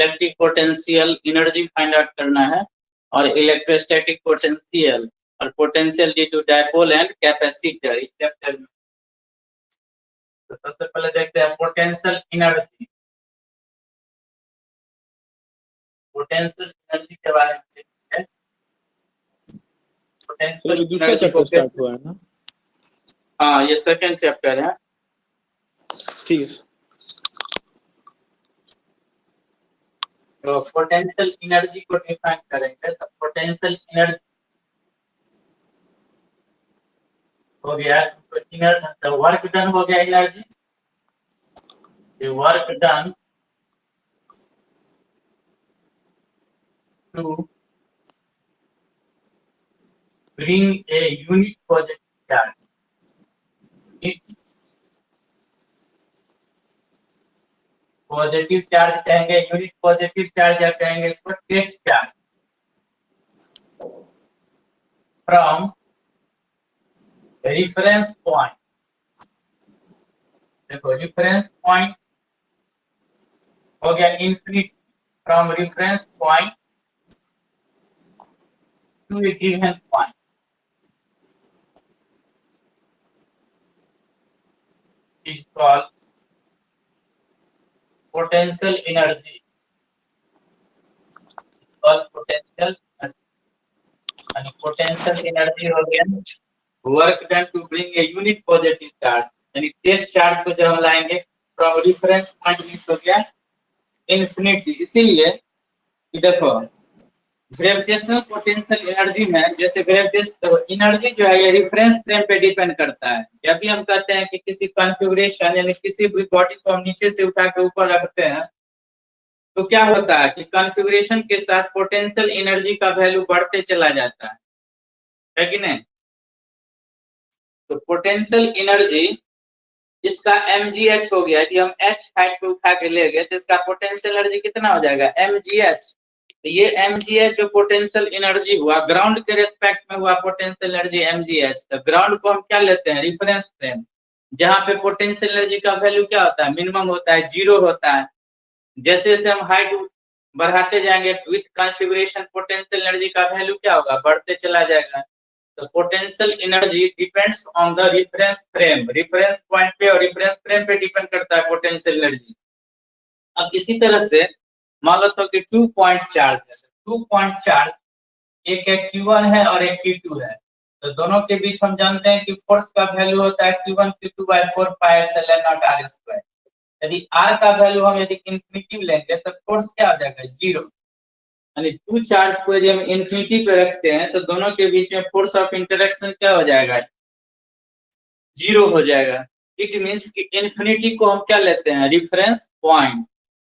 Electric potential energy find out करना है और इलेक्ट्रोस्टैटिक पोटेंशियल और potential due to dipole and capacitor इस चैप्टर में। तो सबसे पहले देखते हैं पोटेंशियल एनर्जी। पोटेंशियल एनर्जी के बारे में देखते हैं। पोटेंशियल दूसरा चैप्टर स्टार्ट हुआ है ना? हाँ, ये सेकंड चैप्टर है। ठीक है। तो पोटेंशियल एनर्जी को डिफाइन करेंगे। तो पोटेंशियल एनर्जी हो गया तो वर्क डन हो गया energy. Work done to bring a unit positive charge. Positive charge कहेंगे, यूनिट पॉजिटिव चार्ज या कहेंगे इसको test charge from reference point. देखो रेफरेंस पॉइंट हो गया infinity, from reference point to a given point. Is called potential energy. Potential energy हो गया work done to bring a unit positive charge, यानी test charge को जब हम लाएंगे फ्रॉम रेफरेंस पॉइंट हो गया इन्फिनिटी। इसीलिए देखो ग्रेविटेशनल पोटेंशियल एनर्जी में जैसे ग्रेविटेशनल एनर्जी जो है ये रेफरेंस फ्रेम पे डिपेंड करता है। जब भी हम कहते हैं कि किसी कॉन्फ़िगरेशन यानी किसी भी बॉडी को हम नीचे से उठा के ऊपर रखते हैं तो क्या होता है कि कॉन्फ़िगरेशन के साथ पोटेंशियल एनर्जी का वैल्यू बढ़ते चला जाता है कि नहीं। तो पोटेंशियल एनर्जी इसका mgh हो गया। यदि हम h हाइट पे उठा के ले गए तो इसका पोटेंशियल एनर्जी कितना हो जाएगा mgh। तो ये mgh जो पोटेंशियल एनर्जी हुआ ग्राउंड के रेस्पेक्ट में हुआ पोटेंशियल एनर्जी mgh। तो ग्राउंड को हम क्या लेते हैं रेफरेंस फ्रेम, जहाँ पे पोटेंशियल एनर्जी का वैल्यू क्या होता है मिनिमम होता है, 0 होता है। जैसे जैसे हम हाइट बढ़ाते जाएंगे विथ कॉन्फ़िगरेशन पोटेंशियल एनर्जी का वैल्यू क्या होगा बढ़ते चला जाएगा। तो potential energy depends on the reference frame, reference point पे और रेफरेंस फ्रेम पे डिपेंड करता है पोटेंशियल एनर्जी। अब इसी तरह से मान लो तो कि 2 पॉइंट चार्ज है, 2 पॉइंट चार्ज एक Q1 है और एक Q2 है। तो दोनों के बीच हम जानते हैं कि फोर्स का वैल्यू होता है Q1 Q2 by 4 pi epsilon naught r square। यदि r का वैल्यू हम यदि इन्फिनिटी लेंगे तो फोर्स क्या हो जाएगा 0। यानी 2 चार्ज को यदि हम इन्फिनिटी पे रखते हैं तो दोनों के बीच में फोर्स ऑफ इंटरेक्शन क्या हो जाएगा 0 हो जाएगा। इट मींस कि इन्फिनिटी को हम क्या लेते हैं रेफरेंस पॉइंट।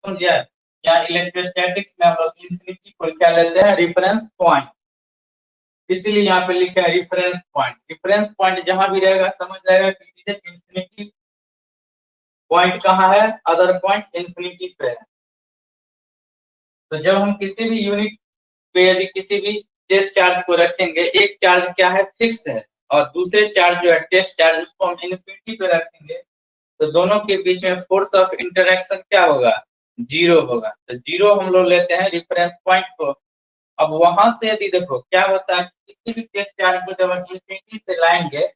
समझे? या इलेक्ट्रोस्टैटिक्स में हम लोग इन्फिनिटी को क्या लेते हैं रेफरेंस पॉइंट। इसीलिए यहाँ पे लिखा है रेफरेंस पॉइंट। रेफरेंस पॉइंट जहां भी रहेगा समझ जाएगा कि इन्फिनिटी पॉइंट कहाँ है, अदर पॉइंट इन्फिनिटी पे है। तो जब हम किसी भी यूनिट पे यदि किसी भी टेस्ट चार्ज को रखेंगे, एक चार्ज क्या है फिक्स है और दूसरे चार्ज जो है टेस्ट चार्ज उसको हम इन्फिनिटी पे रखेंगे तो दोनों के बीच में फोर्स ऑफ इंटरेक्शन क्या होगा 0 होगा। तो 0 हम लोग लेते हैं रेफरेंस पॉइंट को। अब वहां से यदि देखो क्या होता है किसी भी टेस्ट चार्ज को जब हम इन्फिनिटी से लाएंगे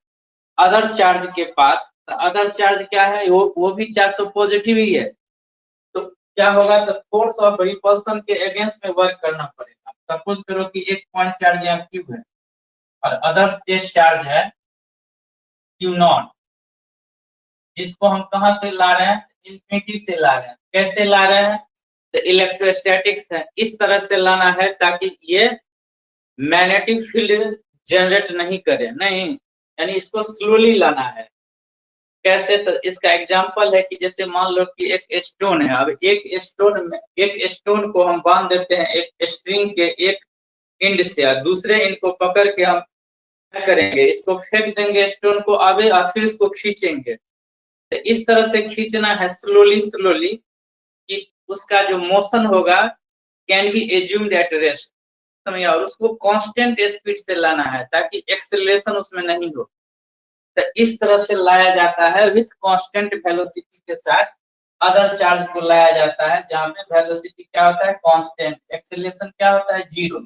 अदर चार्ज के पास, तो अदर चार्ज क्या है वो भी चार्ज तो पॉजिटिव ही है। तो क्या होगा तो फोर्स ऑफ रिपल्सन के अगेंस्ट में वर्क करना पड़ेगा। सपोज करो कि एक पॉइंट चार्ज यहाँ Q है और अदर टेस्ट चार्ज है Q0, जिसको हम कहां से ला रहे हैं इन्फिनिटी से ला रहे हैं। कैसे ला रहे हैं तो इलेक्ट्रोस्टैटिक्स है, इस तरह से लाना है ताकि ये मैग्नेटिक फील्ड जनरेट नहीं करे, नहीं यानी इसको स्लोली लाना है। कैसे तो इसका एग्जांपल है कि जैसे मान लो कि एक स्टोन है। अब एक स्टोन को हम बांध देते हैं एक स्ट्रिंग के एक एंड से और दूसरे एंड को पकड़ के हम क्या करेंगे इसको फेंक देंगे स्टोन को आगे और फिर इसको खींचेंगे। तो इस तरह से खींचना है स्लोली कि उसका जो मोशन होगा can be assumed at rest, और उसको कांस्टेंट स्पीड से लाना है ताकि एक्सेलरेशन उसमें नहीं हो। तो इस तरह से लाया जाता है विथ कांस्टेंट वेलोसिटी के साथ अदर चार्ज को लाया जाता है जहां पे वेलोसिटी क्या होता है कांस्टेंट, एक्सेलरेशन क्या होता है जीरो।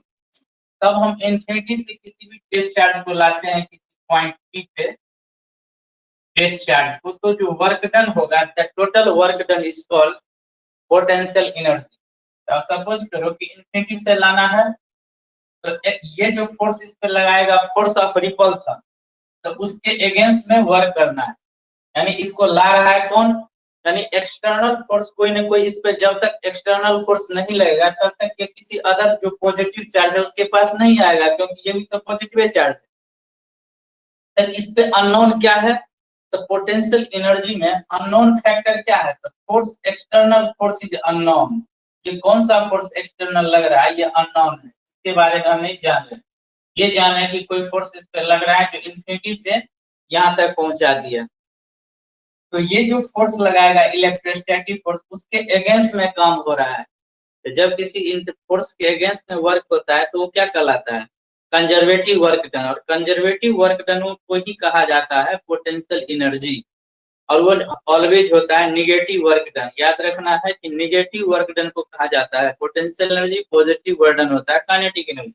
तब हम इंफिनिटी से किसी भी टेस्ट चार्ज को लाते हैं किसी पॉइंट पी पे टेस्ट चार्ज को, तो जो वर्क डन होगा the total work done is called potential energy. तो सपोज करो कि इंफिनिटी से लाना है, तो ये जो फोर्स इस पे लगाएगा फोर्स ऑफ रिपल्सन, तो उसके अगेंस्ट में वर्क करना है। यानी इसको ला रहा है कौन, यानी एक्सटर्नल फोर्स कोई ना कोई इस पे, जब तक एक्सटर्नल फोर्स नहीं लगेगा तब तक ये किसी अदर जो पॉजिटिव चार्ज है उसके पास नहीं आएगा, क्योंकि ये भी तो पॉजिटिव चार्ज है। तो इस पे अननोन क्या है, तो पोटेंशियल एनर्जी में अननोन फैक्टर क्या है, तो force external force is unknown. ये कौन सा फोर्स एक्सटर्नल लग रहा है, ये अननोन है, इसके बारे में हम नहीं जान रहे। ये जान रहे कि कोई फोर्स इस पे लग रहा है जो इंफिनिटी से यहाँ तक पहुंचा दिया। तो ये जो फोर्स लगाएगा इलेक्ट्रोस्टैटिक फोर्स, उसके अगेंस्ट में काम हो रहा है। तो जब किसी फोर्स के अगेंस्ट में वर्क होता है तो वो क्या कहलाता है, कंजर्वेटिव वर्क डन। और कंजर्वेटिव वर्क डन को ही कहा जाता है पोटेंशियल एनर्जी। और वो ऑलवेज होता है निगेटिव वर्क डन। याद रखना है कि निगेटिव वर्क डन को कहा जाता है potential energy, positive work done होता है काइनेटिक एनर्जी।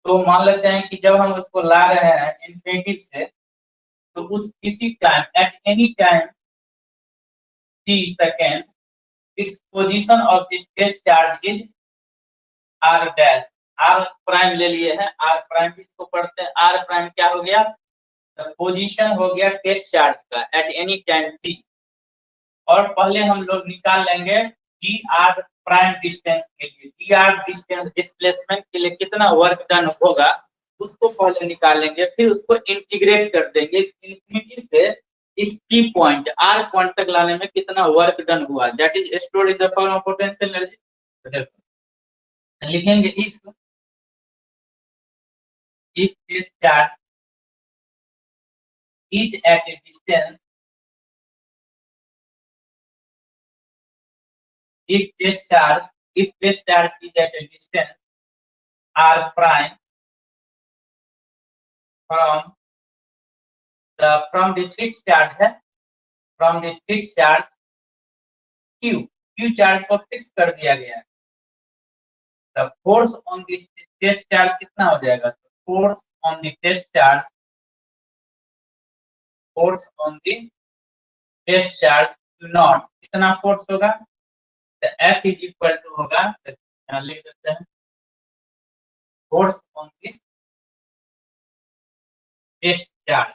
तो मान लेते हैं कि जब हम उसको ला रहे हैं इन्फिनिटी से, तो उस किसी time at any time t second, its position of this test charge is r dash। r prime ले लिए हैं, r प्राइम इसको पढ़ते हैं, r प्राइम क्या हो गया, पोजीशन हो गया टेस्ट चार्ज का एट एनी टाइम t। और पहले हम लोग निकाल लेंगे dr प्राइम डिस्टेंस के लिए, dr डिस्टेंस डिस्प्लेसमेंट के लिए कितना वर्क डन होगा उसको पहले निकालेंगे, फिर उसको इंटीग्रेट कर देंगे इंफिनिटी से इस p पॉइंट r पॉइंट तक लाने में कितना वर्क डन हुआ, that is stored in the form of potential energy. लिखेंगे if this charge is at a distance, if this charge is at a distance r prime from the fixed charge है, from the fixed charge q charge को fix कर दिया गया है। The force on this test charge कितना हो जाएगा, force on the test charge, force on the test charge not कितना फोर्स होगा, तो F इज इक्वल टू होगा, यहाँ लिख देते हैं force on this test charge,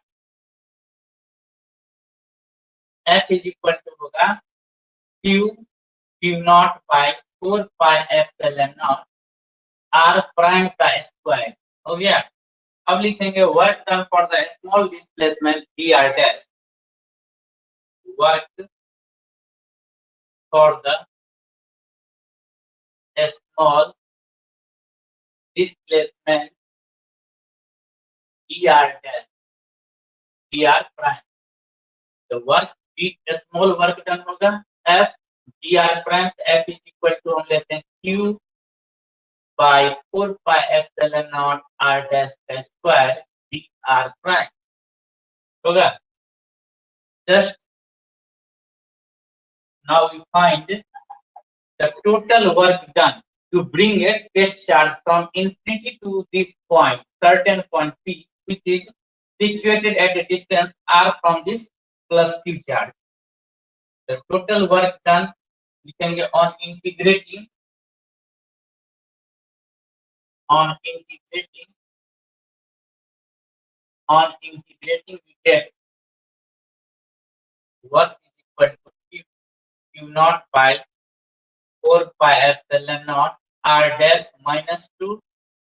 F is equal to होगा Q naught by 4 pi epsilon naught R prime का स्क्वायर हो गया। अब लिखेंगे work done for the small displacement dr dash, work for the small displacement dr dash, dr prime. तो work small work done होगा F dr prime, F is equal to हम लेते हैं Q by 4 pi epsilon naught r dash का square dr prime होगा। Just now we find the total work done to bring a test charge from infinity to this point, certain point P, which is situated at a distance r from this plus Q charge. The total work done we can get on integrating we get work is equal to Q naught by 4 pi epsilon naught r dash minus 2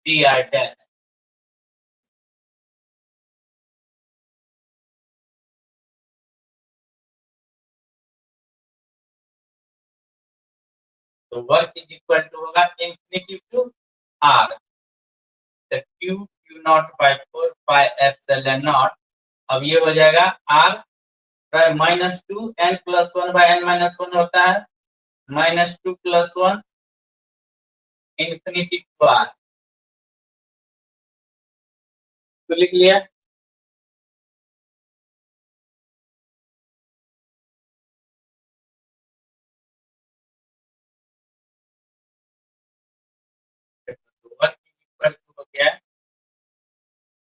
dr dash। तो work is equal to होगा infinity to r, तो Q naught by 4 pi epsilon naught, अब ये हो जाएगा r minus 2 n plus 1 by n minus 1 होता है, minus 2 plus 1 infinity to r। तो लिख लिया।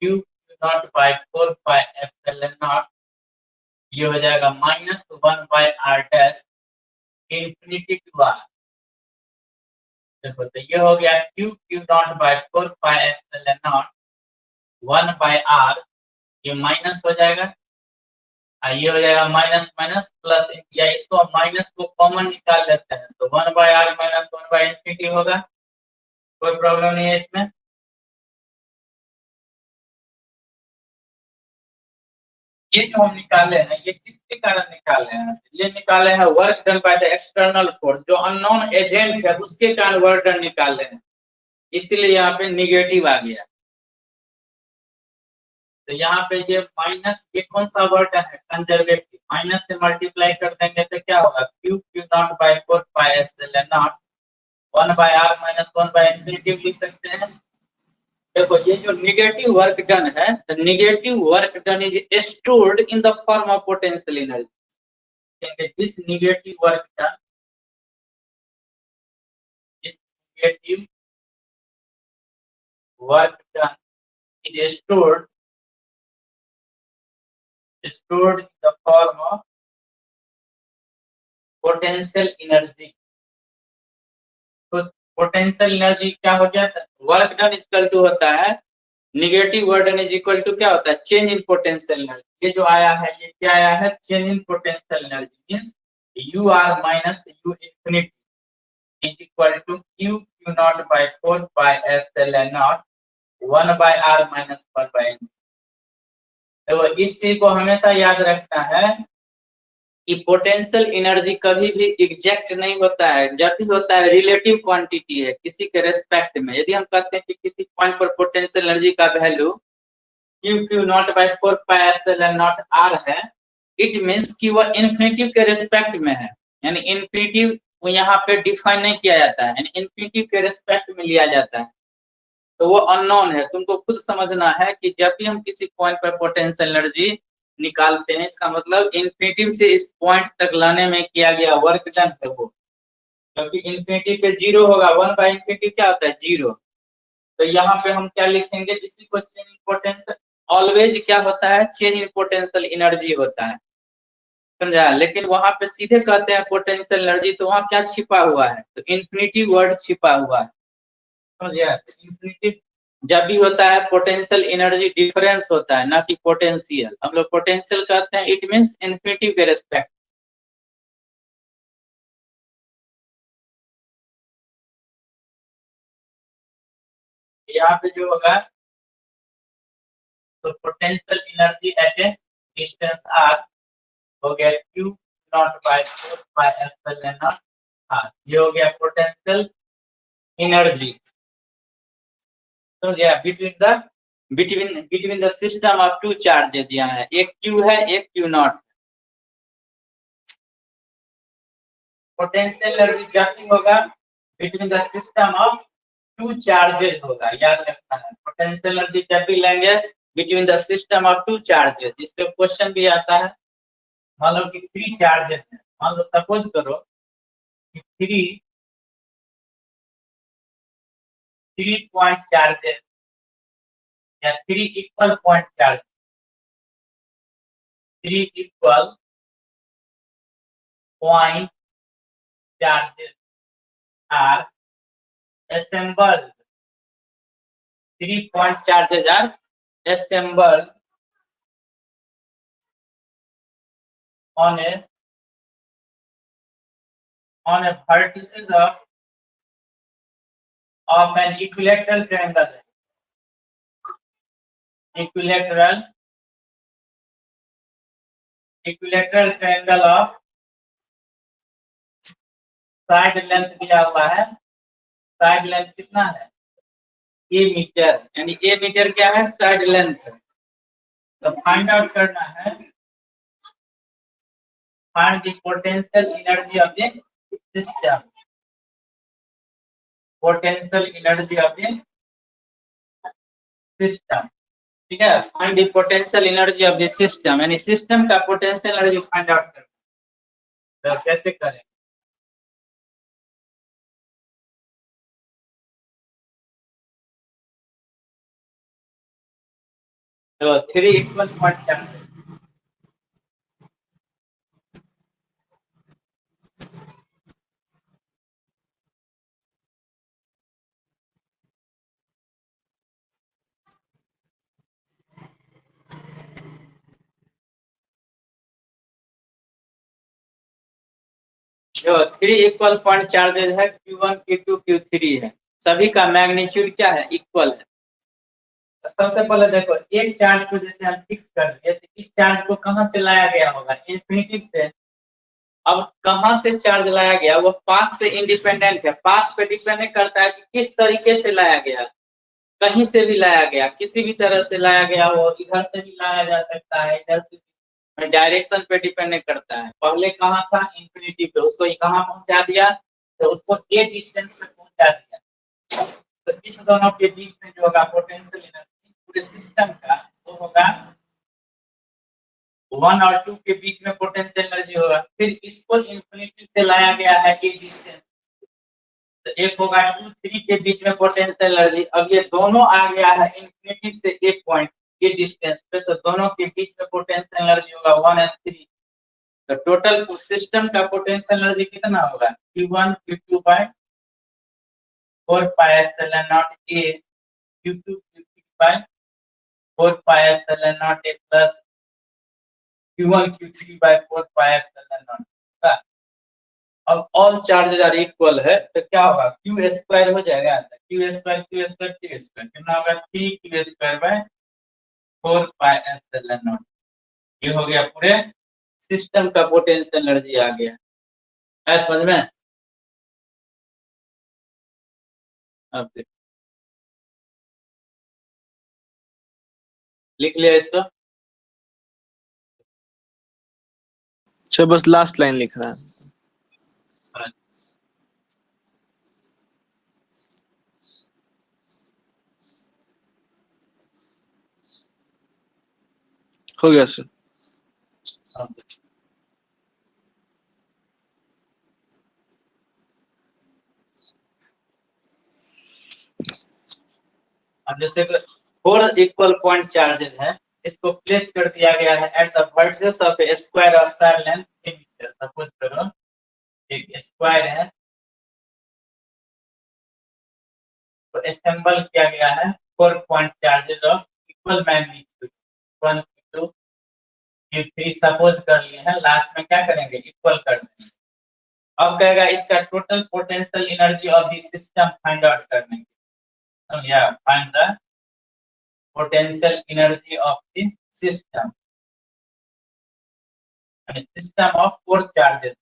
Q naught by 4 pi epsilon naught, ये हो जाएगा -1/r dash infinity to r। देखो तो ये हो गया Q naught by 4 pi epsilon naught 1/r, ये माइनस हो जाएगा, ये हो जाएगा माइनस माइनस प्लस, या इसको माइनस को कॉमन निकाल लेते हैं तो 1/r माइनस 1/इंफिनिटी होगा। कोई प्रॉब्लम नहीं है इसमें। ये जो हम निकाले हैं ये किसके कारण निकाले हैं? ये निकाले हैं work done by the external force, जो अननोन एजेंट है उसके कारण वर्क डन निकाले हैं, इसलिए यहाँ पे निगेटिव आ गया। तो यहाँ पे ये माइनस, ये कौन सा वर्क डन है? कंजर्वेटिव। माइनस से मल्टीप्लाई कर देंगे तो क्या होगा? Q naught by 4 pi epsilon naught 1/r minus 1/इंफिनिटी लिख सकते हैं। देखो ये जो निगेटिव वर्क डन है, the negative work done is stored in the form of potential energy. This negative work done, this negative work done is stored in the form of potential energy। तो potential energy क्या हो गया? Work done equal to होता है negative work done is equal to क्या होता है? Change in potential energy. ये जो आया है ये क्या आया है? Change in potential energy means U R minus U infinity is equal to Q naught by 4 pi epsilon naught 1/r minus 1/n। तो इस चीज को हमेशा याद रखना है कि पोटेंशियल एनर्जी कभी भी एग्जैक्ट नहीं होता है, जब भी होता है रिलेटिव क्वांटिटी है किसी के रेस्पेक्ट में। यदि हम कहते हैं कि किसी पॉइंट पर पोटेंशियल एनर्जी का value Q naught by 4 pi epsilon naught r है, इट मींस कि वह इन्फिनिटी के रेस्पेक्ट में है, यानी इन्फिनिटी यहाँ पे डिफाइन नहीं किया जाता है, यानी इन्फिनिटी के रेस्पेक्ट में लिया जाता है, तो वो अननोन है। तुमको खुद समझना है कि जब भी हम किसी पॉइंट पर पोटेंशियल एनर्जी निकालते हैं, इसका मतलब इन्फिनिटी से इस पॉइंट तक लाने में किया गया वर्क डन है वो, क्योंकि इन्फिनिटी पे जीरो होगा, 1/इंफिनिटी क्या होता है? जीरो। तो यहाँ पे हम क्या लिखेंगे? इसी को चेंज इन पोटेंशियल, ऑलवेज क्या होता है? चेंज इन पोटेंशियल एनर्जी होता है, समझा? लेकिन वहां पे सीधे कहते हैं पोटेंशियल एनर्जी, तो वहां क्या छिपा हुआ है? तो इन्फिनिटी वर्ड छिपा हुआ है, समझिए। इन्फिनिटी जब भी होता है पोटेंशियल एनर्जी डिफरेंस होता है, ना कि पोटेंशियल। हम लोग पोटेंशियल कहते हैं, इट मींस इन्फिनिटी के रेस्पेक्ट। यहाँ पे जो होगा तो potential energy at a distance r हो गया Q naught by 4 pi epsilon naught r, ये हो गया पोटेंशियल एनर्जी। तो ये between the system of two charges दिया है, एक क्यू है एक क्यू नॉट। पोटेंशियल एनर्जी जब भी होगा between the system of two charges होगा, याद रखना है। पोटेंशियल एनर्जी जब भी लेंगे between the system of two charges, इस पे क्वेश्चन भी आता है। मान लो कि 3 चार्जेज है, मान लो सपोज करो कि 3 पॉइंट चार्जेज या 3 equal point charge, 3 equal point charges are assembled, 3 point charges are assembled on a vertices of an equilateral triangle, equilateral triangle of side length दिया हुआ है। साइड लेंथ कितना है? ए मीटर, यानी ए मीटर क्या है? Side length. तो फाइंड आउट करना है, find the potential energy of the system, potential energy of the system, ठीक है। Find the potential energy of the system, यानी सिस्टम का पोटेंशियल एनर्जी फाइंड आउट करना। तो कैसे करें? तो 3 इक्वल पॉइंट चार्जेस। जो 3 इक्वल पॉइंट चार्जेज है Q1 Q2 Q3 है, सभी का मैग्नीट्यूड क्या है, इक्वल है। सबसे पहले देखो एक चार्ज को जैसे हम फिक्स कर दिए तो इस चार्ज को कहां से लाया गया होगा, इन्फिनिटी से। अब कहां से चार्ज लाया गया, वो पाथ से इंडिपेंडेंट है, पाथ पे डिपेंड करता है कि किस तरीके से लाया गया। कहीं से भी लाया गया, किसी भी तरह से लाया गया हो, इधर से भी लाया जा सकता है, इधर से, डायरेक्शन पे डिपेंड करता है। पहले कहाँ था, इंफिनिटी पे, उसको कहाँ पहुंचा दिया, तो उसको ए डिस्टेंस पे पहुंचा दिया। तो इस दोनों के बीच में जो होगा पोटेंशियल एनर्जी पूरे सिस्टम का, वो होगा 1 और 2 के बीच में पोटेंशियल एनर्जी होगा। फिर इसको इंफिनिटी से लाया गया है ए डिस्टेंस, तो एक होगा 2 3 के बीच में पोटेंशियल एनर्जी। अब ये दोनों आ गया है इंफिनिटी से एक पॉइंट ये डिस्टेंस पे, तो दोनों के बीच में पोटेंशियल एनर्जी होगा 1 और 3। तो टोटल सिस्टम का पोटेंशियल एनर्जी कितना होगा, Q1 Q2 by 4 pi epsilon naught A, Q2 Q3 by 4 pi epsilon naught A plus Q1 Q3 by 4 pi epsilon naught. अब ऑल चार्जेज आर इक्वल है तो क्या होगा, क्यू स्क्वायर हो जाएगा, क्यू स्क्वायर कितना होगा, 3 Q² bye 4 pi epsilon naught. ये हो गया पूरे सिस्टम का पोटेंशियल एनर्जी आ गया है, समझ में। अब लिख लिया इसको। अच्छा बस लास्ट लाइन लिख रहा है। हो गया सर। अब जैसे 4 इक्वल पॉइंट चार्जेस है, इसको प्लेस कर दिया गया है at the vertices of a square of side length metre. Suppose करो एक स्क्वायर है, तो असेंबल किया गया है 4 point charges of equal magnitude 1 2 3 suppose कर लिए हैं। लास्ट में क्या करेंगे, इक्वल कर देंगे। अब कहेगा इसका total potential energy of the system find out करने के, तो या find the potential energy of the system, system of 4 charges.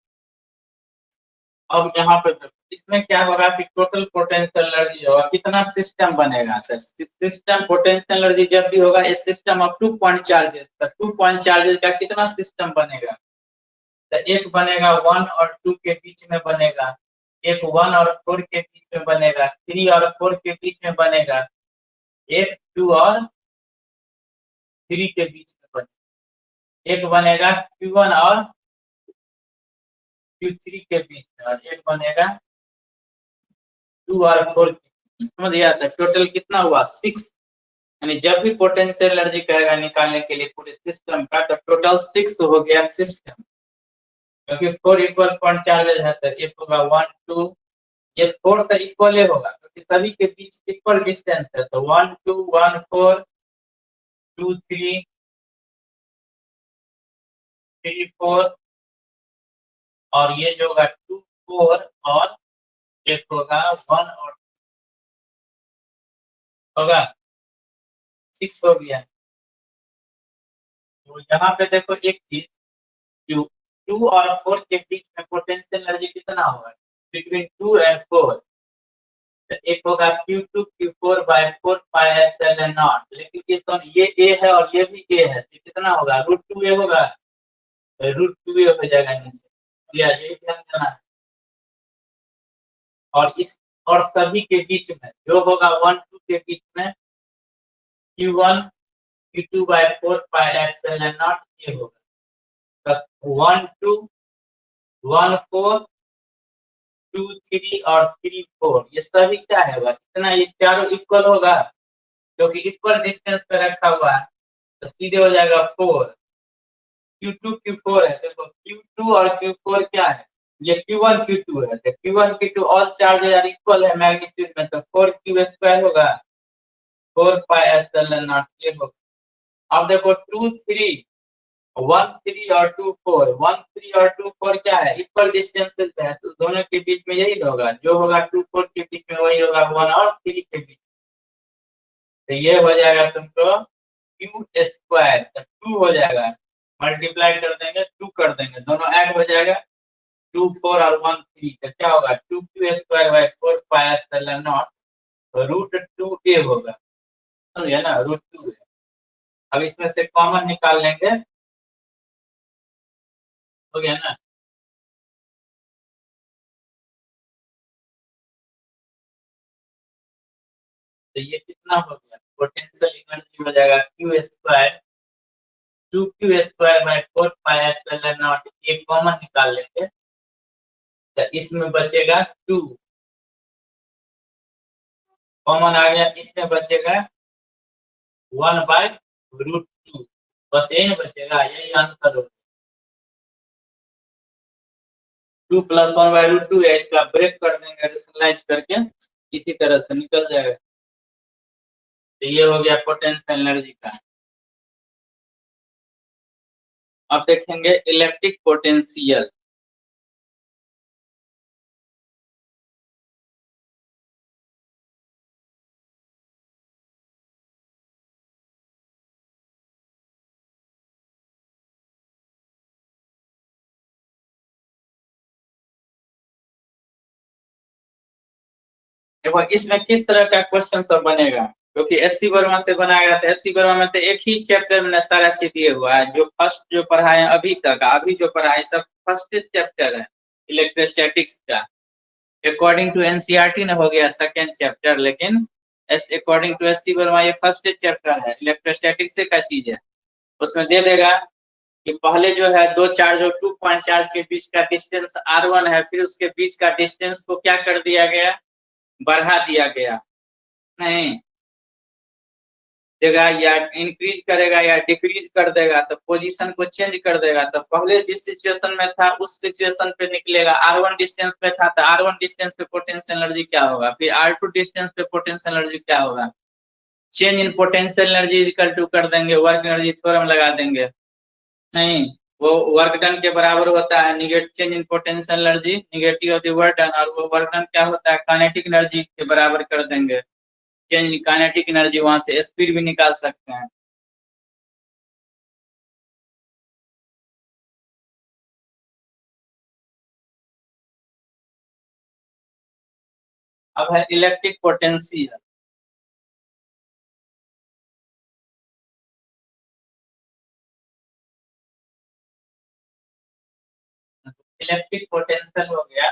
अब यहाँ पे इसमें क्या होगा कि टोटल पोटेंशियल एनर्जी होगा, कितना सिस्टम बनेगा। सिस्टम पोटेंशियल एनर्जी जब भी होगा इस सिस्टम ऑफ 2 पॉइंट चार्जेस, तो 2 पॉइंट चार्जेस का कितना सिस्टम बनेगा, तो एक बनेगा 1 और 2 के बीच में बनेगा, एक 1 और 4 के बीच में बनेगा, 3 और 4 के बीच में बनेगा, एक 2 और 3 के बीच में बनेगा, एक बनेगा Q1 और Q3 के बीच में, और एक बनेगा 2 और 4 के। समझ गया था, टोटल कितना हुआ 6। यानी जब भी पोटेंशियल एनर्जी कहेगा निकालने के लिए पूरे सिस्टम का, तो टोटल 6 हो गया सिस्टम, क्योंकि 4 इक्वल पॉइंट चार्जेज है। तो एक होगा 1 2, ये 4 तो इक्वल ही होगा क्योंकि सभी के बीच इक्वल डिस्टेंस है। तो 1 2 1 4 2 3 3 4, और ये जो होगा 2 4 और एक होगा 1 और होगा 6 हो गया। तो यहाँ पे देखो एक चीज, 2 और 4 के बीच में पोटेंशियल एनर्जी कितना होगा, बिटवीन 2 एंड 4, एक होगा Q2 Q4 bye 4 pi epsilon not. लेकिन इस दोनों ये A है और ये भी A है, तो कितना होगा, √2A होगा, √2A हो जाएगा नीचे। ये ध्यान देना है। और इस और सभी के बीच में जो होगा 1 2 के बीच में Q1 Q2 by 4 pi epsilon naught ये होगा। तो 1 2 1 4 2 3 और 3 4 ये सभी क्या है, इतना ये चारों इक्वल होगा क्योंकि इक्वल डिस्टेंस पे रखा हुआ है। तो सीधे हो जाएगा 4। Q2 Q4 है, देखो Q2 और Q4 क्या है, ये Q1 Q2 है, तो Q1 Q2 all charge are equal है मैग्नीट्यूड में, तो 4Q² होगा 4πε0 ये होगा। अब देखो 2 3 1 3 और 2 4, 1 3 और 2 4 क्या है, इक्वल डिस्टेंसेस है, तो दोनों के बीच में यही होगा, जो होगा 2 4 के बीच में वही होगा 1 और 3 के बीच। तो ये हो जाएगा तुमको Q², तो 2 हो जाएगा, मल्टीप्लाई कर देंगे 2 कर देंगे, दोनों ऐड हो जाएगा 2 4 और 1 3, तो क्या होगा 2Q²/4πε0 √2a होगा, समझे ना, √2 है। अब इसमें से कॉमन निकाल लेंगे, हो गया ना। तो ये कितना हो गया, पोटेंशियल एनर्जी हो जाएगा Q², 2Q²/4πε0, ये कॉमन निकाल लेंगे, तो इसमें बचेगा 2, कॉमन आ गया, इसमें बचेगा 1/√2, बस यही ना बचेगा, यही आंसर होगा। 2 + 1/√2 है, इसका ब्रेक कर देंगे रेशनलाइज करके, इसी तरह से निकल जाएगा। तो ये हो गया पोटेंशियल एनर्जी का। अब देखेंगे इलेक्ट्रिक पोटेंशियल। देखो इसमें किस तरह का क्वेश्चन सब बनेगा, क्योंकि एससी वर्मा से बनाएगा, तो एससी वर्मा में तो एक ही चैप्टर में सारा चीज दिए हुआ है, जो फर्स्ट जो पढ़ा है अभी तक, अभी जो पढ़ा है सब फर्स्ट चैप्टर है इलेक्ट्रोस्टैटिक्स का। अकॉर्डिंग टू एनसीईआरटी ने हो गया सेकंड चैप्टर, लेकिन अकॉर्डिंग टू एससी वर्मा ये फर्स्ट चैप्टर है, इलेक्ट्रोस्टैटिक्स का चीज है। उसमें दे देगा कि पहले जो है दो चार्ज और 2 पॉइंट चार्ज के बीच का डिस्टेंस r1 है, फिर उसके बीच का डिस्टेंस को क्या कर दिया गया, बढ़ा दिया गया, नहीं देगा या इंक्रीज करेगा या डिक्रीज कर देगा, तो पोजीशन को चेंज कर देगा, तो पहले जिस सिचुएशन में था उस सिचुएशन पे निकलेगा। r1 डिस्टेंस पे था तो r1 डिस्टेंस पे पोटेंशियल एनर्जी क्या होगा, फिर r2 डिस्टेंस पे पोटेंशियल एनर्जी क्या होगा, change in potential energy equal to कर देंगे वर्क एनर्जी थ्योरम लगा देंगे, नहीं वो वर्क डन के बराबर होता है negative change in potential energy negative of the work done, और वो वर्क डन क्या होता है काइनेटिक एनर्जी के बराबर कर देंगे, चेंज इन काइनेटिक एनर्जी, वहां से स्पीड भी निकाल सकते हैं। अब है इलेक्ट्रिक पोटेंशियल। इलेक्ट्रिक पोटेंशियल हो गया,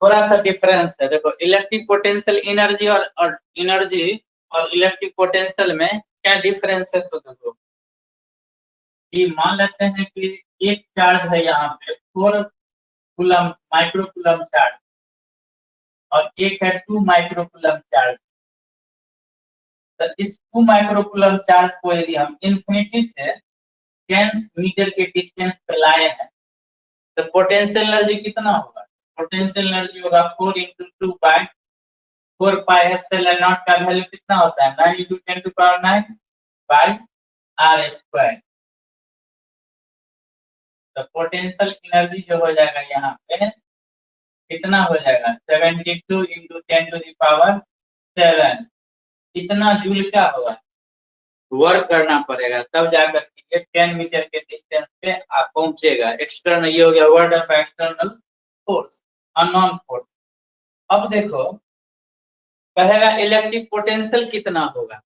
थोड़ा सा डिफरेंस है, देखो इलेक्ट्रिक पोटेंशियल एनर्जी और एनर्जी और इलेक्ट्रिक पोटेंशियल में क्या डिफरेंस है, तो देखो कि मान लेते हैं कि एक चार्ज है यहाँ पे 4 कूलम माइक्रो कूलम चार्ज, और एक है 2 माइक्रो कूलम चार्ज। तो इस 2 माइक्रो कूलम चार्ज को यदि हम इंफिनिटी से 10 मीटर के डिस्टेंस पे लाए हैं, तो पोटेंशियल एनर्जी कितना होगा, पोटेंशियल एनर्जी होगा 4 × 2 बाय 4πε0 का वैल्यू कितना होता है 9 × 10⁹ बाय r²। तो पोटेंशियल एनर्जी जो हो जाएगा यहाँ पे कितना हो जाएगा 72 × 10⁷ इतना जूल क्या होगा, वर्क करना पड़ेगा, तब जाकर के 10 मीटर के डिस्टेंस पे आप पहुंचेगा। एक्सटर्नल ये हो गया word of external force, unknown force. अब देखो कहेगा इलेक्ट्रिक पोटेंशियल कितना होगा,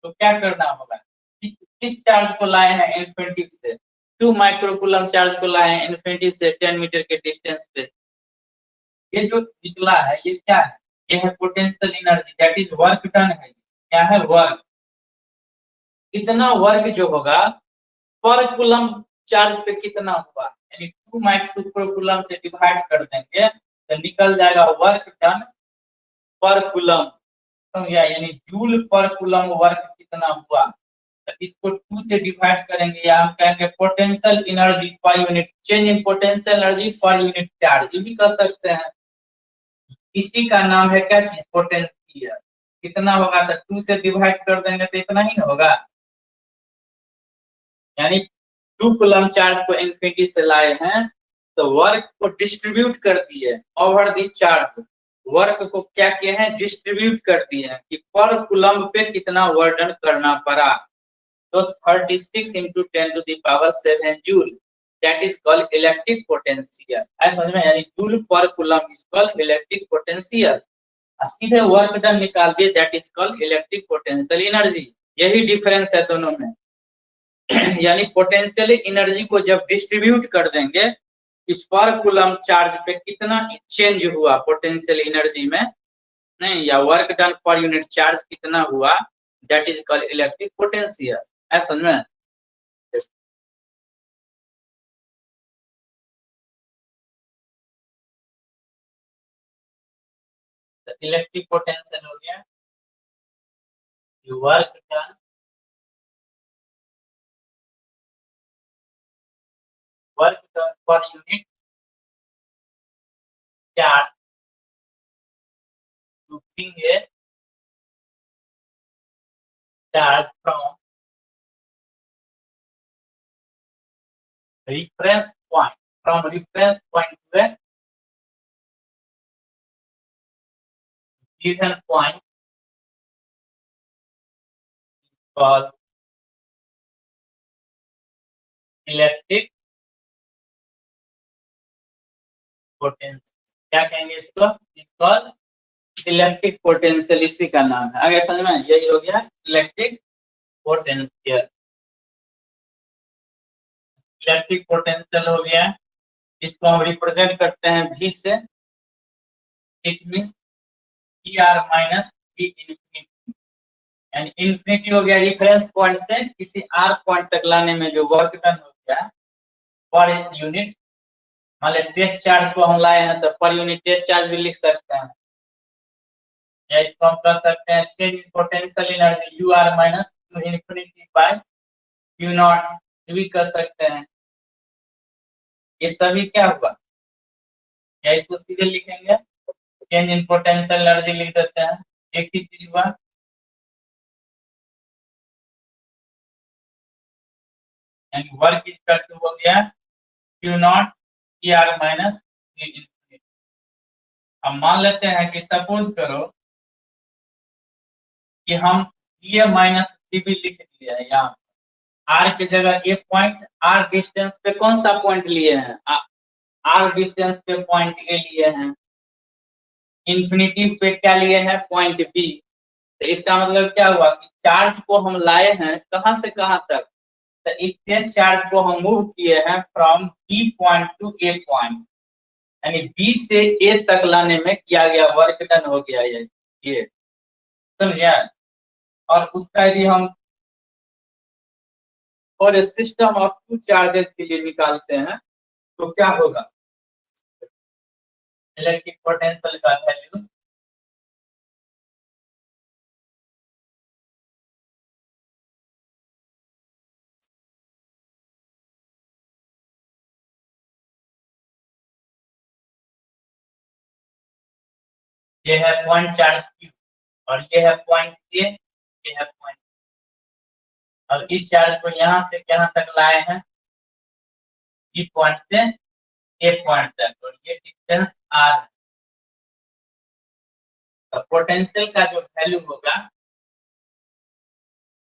तो क्या करना होगा, इस चार्ज को लाए हैं इन्फिनिटी से 2 माइक्रो कूलम चार्ज को लाए हैं इन्फिनिटी से 10 मीटर के डिस्टेंस पे, ये जो निकला है ये क्या है, ये है potential energy that is work done है, क्या है वर्क, इतना वर्क जो होगा पर कूलम चार्ज पे कितना हुआ, यानी 2 माइक्रो कूलम से डिवाइड कर देंगे तो निकल जाएगा वर्क डन पर कूलम, यानी जूल पर कूलम वर्क कितना हुआ, तो इसको 2 से डिवाइड करेंगे या हम कहेंगे potential energy per unit change in potential energy पर यूनिट चार्ज, ये भी कर सकते हैं। इसी का नाम है क्या चीज, पोटेंशियल। कितना होगा तो 2 से डिवाइड कर देंगे तो इतना ही होगा, यानी 2 कूलम चार्ज को इन्फिनिटी से लाए हैं तो वर्क को डिस्ट्रीब्यूट कर दिए ओवर दी चार्ज, वर्क को क्या किए हैं, डिस्ट्रीब्यूट कर दिए हैं कि पर कूलम पे कितना वर्डन करना पड़ा। तो 36 into 10 to the power 7 joule, that is called electric potential। ऐसा समझ में, यानी जूल पर coulomb is called electric potential. सीधे वर्क डन निकाल दिए, that is called electric potential energy. यही डिफरेंस है दोनों में। यानी पोटेंशियल एनर्जी को जब डिस्ट्रीब्यूट कर देंगे, इस पर कूलम चार्ज पे कितना चेंज हुआ पोटेंशियल एनर्जी में, नहीं, या work done per unit charge कितना हुआ, that is called electric potential. ऐसा समझ में। इलेक्ट्रिक पोटेंशियल हो गया work done per unit charge to bring a charge from reference point to a given point called electric potential. क्या कहेंगे इसको, इलेक्ट्रिक पोटेंशियल, इसी का नाम है। आगे समझ में, यही हो गया इलेक्ट्रिक पोटेंशियल। इलेक्ट्रिक पोटेंशियल हो गया, इसको हम रिप्रेजेंट करते हैं V से। It means ER minus V infinity, यानी इन्फिनिटी हो गया रेफरेंस पॉइंट से किसी R पॉइंट तक लाने में जो वर्क डन हो गया पर यूनिट। मान लीजिए टेस्ट चार्ज को हम लाए हैं तो पर यूनिट टेस्ट चार्ज भी लिख सकते हैं, या इसको हम कह सकते हैं change in potential energy UR minus Q infinity by Q naught, भी कर सकते हैं। ये सभी क्या हुआ, या इसको सीधे लिखेंगे चेंज इन पोटेंशियल एनर्जी लिख देते हैं, एक ही चीज हुआ। यानी वर्क इक्वल टू हो गया Q not ER minus Q infinity. अब मान लेते हैं कि सपोज करो कि हम ये माइनस भी लिख दिया है, यहाँ R की जगह ए पॉइंट, R डिस्टेंस पे कौन सा पॉइंट लिए हैं, R डिस्टेंस पे पॉइंट ए लिए हैं, इन्फिनिटी पे क्या लिए हैं, पॉइंट बी। तो इसका मतलब क्या हुआ कि चार्ज को हम लाए हैं कहां से कहां तक, तो इस टेस्ट चार्ज को हम मूव किए हैं from B point to A point, यानी बी से ए तक लाने में किया गया वर्क डन हो गया ये समझिए। और उसका यदि हम और सिस्टम ऑफ टू चार्जेस के लिए निकालते हैं तो क्या होगा, इलेक्ट्रिक पोटेंशियल का वैल्यू ये है पॉइंट चार्ज Q और ये है पॉइंट ए, ये है पॉइंट, और इस चार्ज को यहाँ से यहाँ तक लाए हैं बी पॉइंट से ए पॉइंट तक, और ये डिस्टेंस R है। तो पोटेंशियल का जो वैल्यू होगा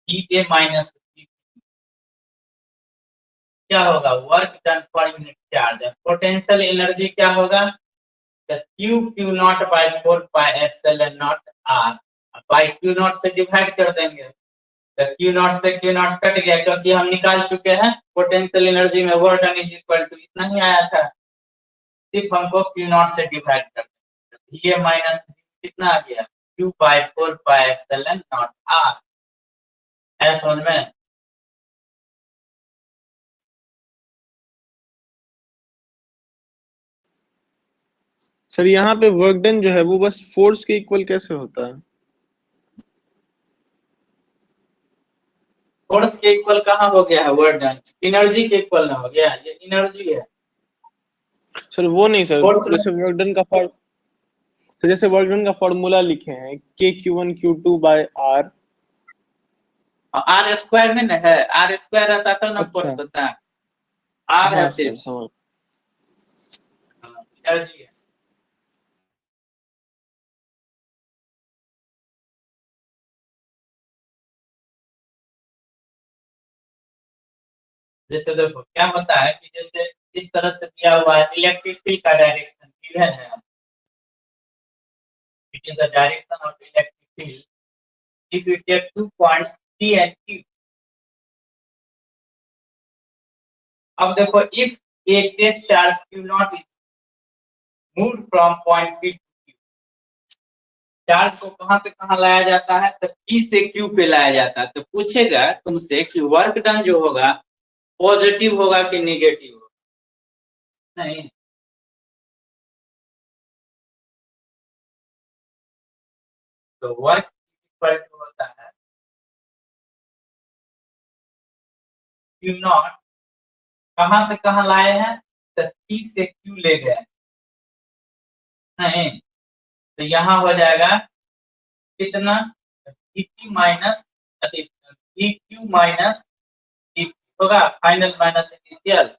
E माइनस क्या होगा, work done per unit charge. Potential energy क्या होगा, Q naught by 4 pi epsilon naught R, by Q naught से डिवाइड कर देंगे तो Q नॉट से Q नॉट कट गया, क्योंकि हम निकाल चुके हैं पोटेंशियल एनर्जी में work done is equal to इतना ही आया था, सिर्फ हमको Q नॉट से डिवाइड कर देंगे। ये माइनस कितना आ गया, Q by 4 pi epsilon naught R। ऐसा समझ में। सर यहाँ पे वर्क डन जो है वो बस फोर्स के इक्वल कैसे होता है? फोर्स के इक्वल कहाँ हो गया है वर्क डन, एनर्जी के इक्वल ना हो गया, ये एनर्जी है। सर वो नहीं सर, फोर्स जैसे वर्क डन का फॉर्म, तो जैसे वर्क डन का फॉर्मूला लिखे हैं KQ1Q2/R। आर स्क्वायर में ना है, आर स्क्वायर रहता तो ना अच्छा, फोर्स होता है, आर है हाँ सर सिर्फ समझ। एनर्जी है। जैसे देखो क्या होता है कि जैसे इस तरह से दिया हुआ है, इलेक्ट्रिक फील्ड का डायरेक्शन गिवन है, it is the direction of electric field if you take 2 points P and Q। अब देखो if a test charge Q naught is moved from point P to Q, charge को कहां से कहां लाया जाता है, तो P से Q पे लाया जाता है। तो पूछेगा तुमसे कि वर्क डन जो होगा पॉजिटिव होगा कि निगेटिव होगा। नहीं, तो वर्क इक्वल टू होता है Q नॉट, कहां से कहां लाए हैं, तो P से Q ले गए। नहीं, तो यहाँ हो जाएगा कितना, Vp minus Vq minus Vp होगा, फाइनल माइनस इनिशियल,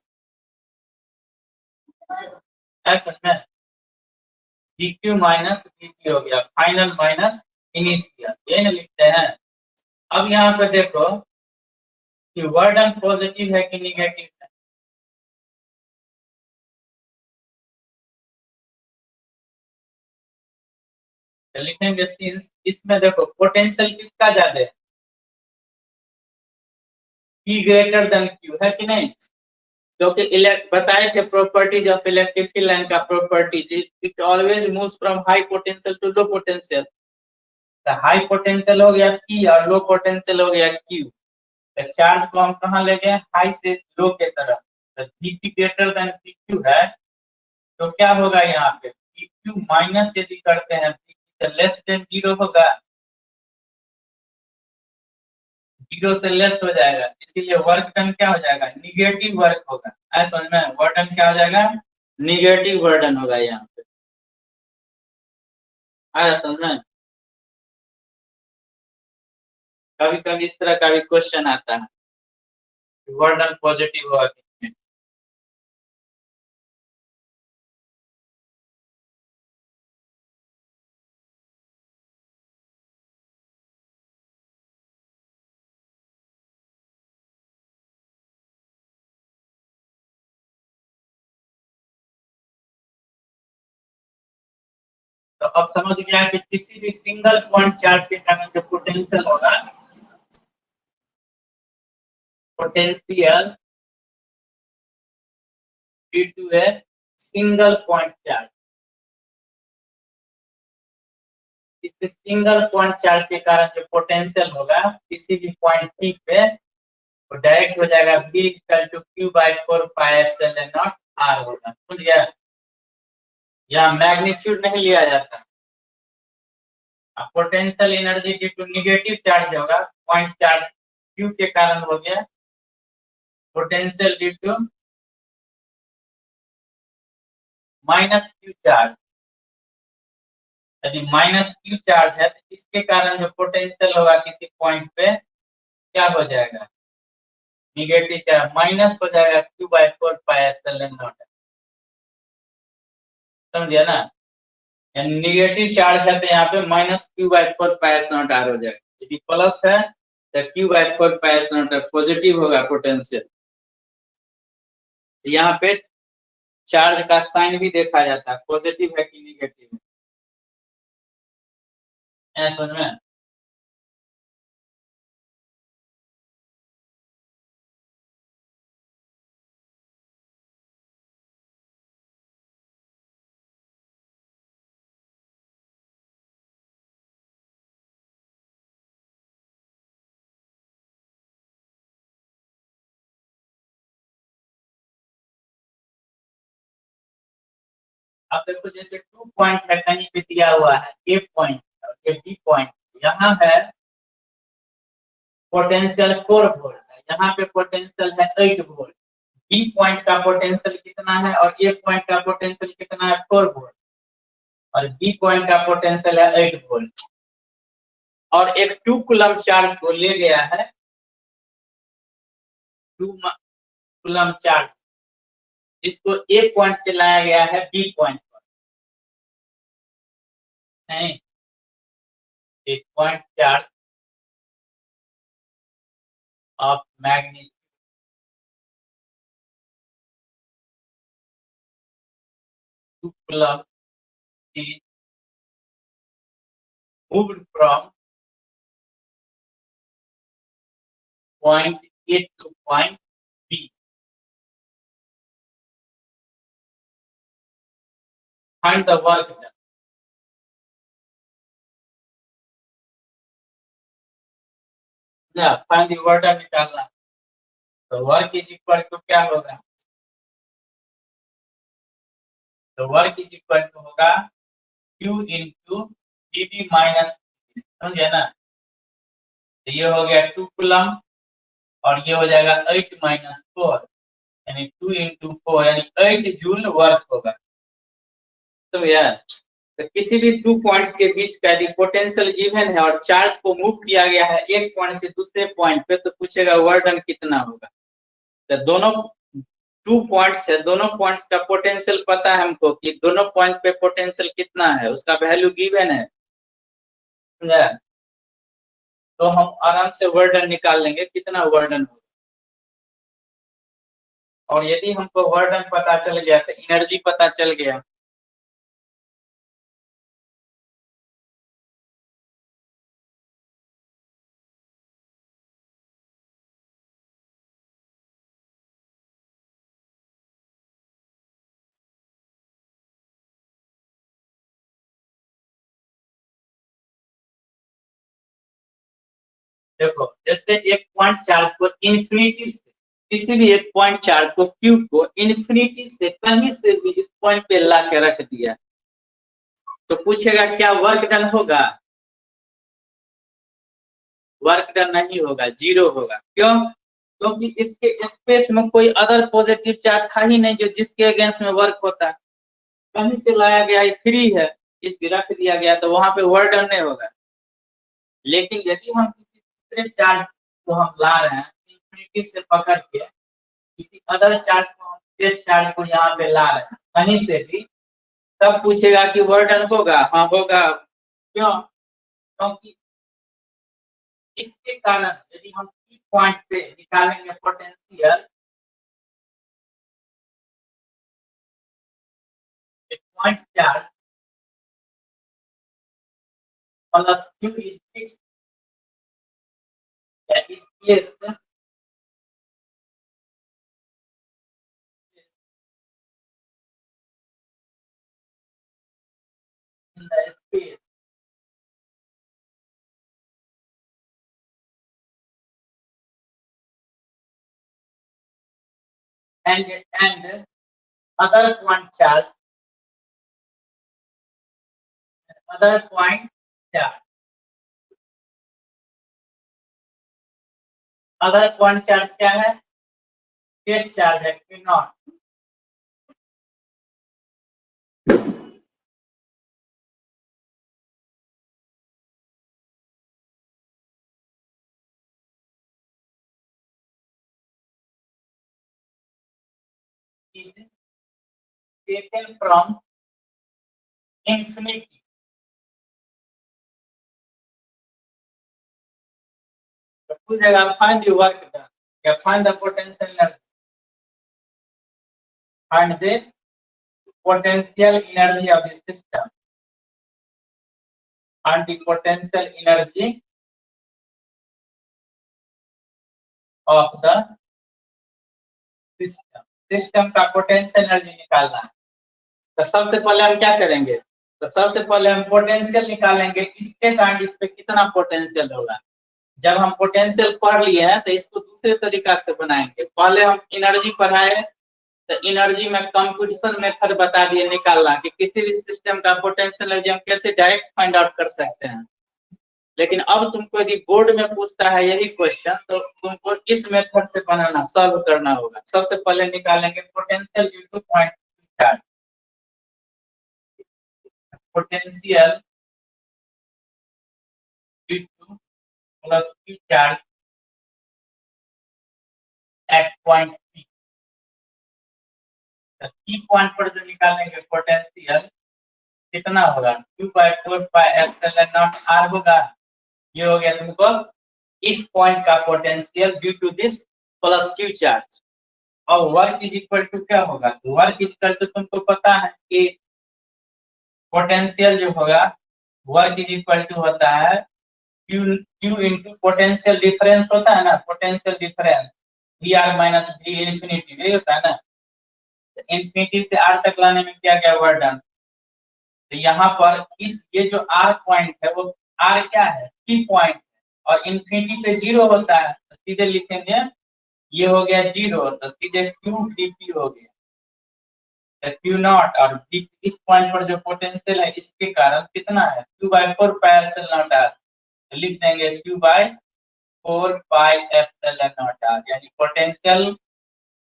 ऐसा है। Vq माइनस Vp हो गया, फाइनल माइनस इनिशियल, ये ना लिखते हैं। अब यहाँ पे देखो कि वर्क डन पॉजिटिव है कि निगेटिव है, तो लिखेंगे सिंस इसमें देखो पोटेंशियल किसका ज्यादा है, P ग्रेटर देन Q है कि नहीं, क्योंकि बताए थे properties of electric field line का properties, it always moves from high potential to low potential. तो हाई पोटेंशियल हो गया P और लो पोटेंशियल हो गया Q। तो चार्ज को हम कहाँ ले गए, हाई से लो के तरफ। तो Vp ग्रेटर देन PQ है, तो क्या होगा यहाँ पे PQ माइनस यदि करते हैं तो लेस देन 0 होगा, 0 से लेस हो जाएगा, इसीलिए वर्क डन क्या हो जाएगा, निगेटिव वर्क होगा। ऐसा समझ में, वर्क डन क्या हो जाएगा, निगेटिव वर्क डन होगा यहाँ पे। आया समझ में, कभी कभी इस तरह का भी क्वेश्चन आता है, वर्क डन पॉजिटिव होगा कितने। तो अब समझ गया कि किसी भी सिंगल पॉइंट चार्ज के कारण जो पोटेंशियल होगा, potential due to a single point charge, इस सिंगल पॉइंट चार्ज के कारण जो पोटेंशियल होगा किसी भी पॉइंट पी पे, तो डायरेक्ट हो जाएगा V equal to Q/4 pi epsilon naught R होगा। समझ गया, यहाँ मैग्नीट्यूड नहीं लिया जाता। Potential energy due to negative charge होगा, पॉइंट चार्ज Q के कारण हो गया, potential due to minus Q charge, यदि माइनस Q चार्ज है तो इसके कारण जो पोटेंशियल होगा किसी पॉइंट पे क्या हो जाएगा, निगेटिव चार्ज माइनस हो जाएगा Q/4 पाई एप्सिलॉन नॉट। समझिए ना, निगेटिव चार्ज है तो यहाँ पे minus Q/4 pi epsilon naught R हो जाएगा, यदि प्लस है तो Q/4 pi epsilon not positive होगा पोटेंशियल। यहाँ पे चार्ज का साइन भी देखा जाता है, पॉजिटिव है कि निगेटिव है, समझ में। अब देखो जैसे 2 पॉइंट है, कहीं पे दिया हुआ है A पॉइंट और ये B पॉइंट, यहाँ है पोटेंशियल 4 वोल्ट है, यहाँ पे पोटेंशियल है 8 वोल्ट। बी पॉइंट का पोटेंशियल कितना है और ए पॉइंट का पोटेंशियल कितना है 4 वोल्ट, और बी पॉइंट का पोटेंशियल है 8 वोल्ट, और एक 2 कूलम चार्ज को ले गया है, 2 कूलम चार्ज, इसको ए पॉइंट से लाया गया है बी पॉइंट पर, नहीं, एक point charge of magnet 2 coulomb is moved from point A to point B. Find the work done. Yeah, find the work done निकालना। तो वर्क इज इक्वल टू क्या होगा? तो वर्क इज इक्वल टू होगा Q into dB minus, समझे ना? तो ये हो गया 2 कूलम और ये हो जाएगा 8 माइनस 4 यानी 2 इंटू 4 यानी 8 जूल वर्क होगा। तो यार तो किसी भी 2 पॉइंट्स के बीच का यदि पोटेंशियल गिवन है और चार्ज को मूव किया गया है एक पॉइंट से दूसरे पॉइंट पे, तो पूछेगा वर्क डन कितना होगा। तो दोनों 2 पॉइंट्स है, दोनों पॉइंट्स का पोटेंशियल पता है हमको कि दोनों पॉइंट पे पोटेंशियल कितना है, उसका वैल्यू गिवन है, समझा? तो हम आराम से वर्क डन निकाल लेंगे कितना वर्क डन होगा। और यदि हमको वर्क डन पता चल गया तो एनर्जी पता चल गया। देखो जैसे एक पॉइंट चार्ज को इन्फिनिटी से, किसी भी एक पॉइंट चार्ज को क्यू को इन्फिनिटी से कहीं से भी इस पॉइंट पे ला के रख दिया, तो पूछेगा क्या वर्क डन होगा? वर्क डन नहीं होगा, जीरो होगा। क्यों? क्योंकि इसके स्पेस में कोई अदर पॉजिटिव चार्ज था ही नहीं जो जिसके अगेंस्ट में वर्क होता, कहीं से लाया गया है, फ्री है, इसको रख दिया गया, तो वहां पे वर्क डन नहीं होगा। लेकिन यदि हम किसी दूसरे चार्ज को हम ला रहे हैं इन्फिनिटी से पकड़ के, किसी अदर चार्ज को हम टेस्ट चार्ज को यहाँ पे ला रहे हैं कहीं से भी, तब पूछेगा कि वर्क डन होगा? हाँ होगा। क्यों? क्योंकि इसके कारण यदि हम की पॉइंट पे निकालेंगे potential, point charge plus Q is fixed, that is placed in the space and other point charge, other point charge, other point charge क्या है? टेस्ट चार्ज है Q not. is taken from infinity तो पूछेगा find the work done या find the potential energy, find the potential energy of the system and the potential energy of the system। System का potential energy निकालना है, तो सबसे पहले हम क्या करेंगे? तो सबसे पहले हम पोटेंशियल निकालेंगे, इसके कारण इस पे कितना पोटेंशियल होगा। जब हम पोटेंशियल पढ़ लिए हैं तो इसको दूसरे तरीका से बनाएंगे। पहले हम एनर्जी पढ़ाए तो एनर्जी में कंप्यूटेशन मेथड बता दिए निकालना कि किसी भी सिस्टम का पोटेंशियल एनर्जी हम कैसे डायरेक्ट फाइंड आउट कर सकते हैं। लेकिन अब तुमको यदि बोर्ड में पूछता है यही क्वेश्चन तो तुमको इस मेथड से बनाना सॉल्व करना होगा। सबसे पहले निकालेंगे potential due to point charge, potential due to plus Q charge at point P. की पॉइंट पर जो निकालेंगे पोटेंशियल कितना होगा, q by 4 pi epsilon naught r होगा। ये हो गया तुमको इस पॉइंट का potential due to this plus Q charge. और वर्क इज इक्वल टू क्या होगा, वर्क इज इक्वल टू तुमको पता है कि पोटेंशियल जो होगा वर्क इज इक्वल टू होता है q इंटू पोटेंशियल डिफरेंस होता है ना, potential difference V R minus V infinity, यही होता है ना। इन्फिनिटी से r तक लाने में क्या क्या वर्क डन। तो यहाँ पर इस ये जो r पॉइंट है वो r क्या है, p पॉइंट है, और इन्फिनिटी पे 0 होता है तो सीधे लिखेंगे ये हो गया 0, तो सीधे q dp हो गया क्यू नॉट। और इस पॉइंट पर जो पोटेंशियल है इसके कारण कितना है, q by 4 pi epsilon naught r, तो लिख देंगे q by 4 pi epsilon naught r। यानी पोटेंशियल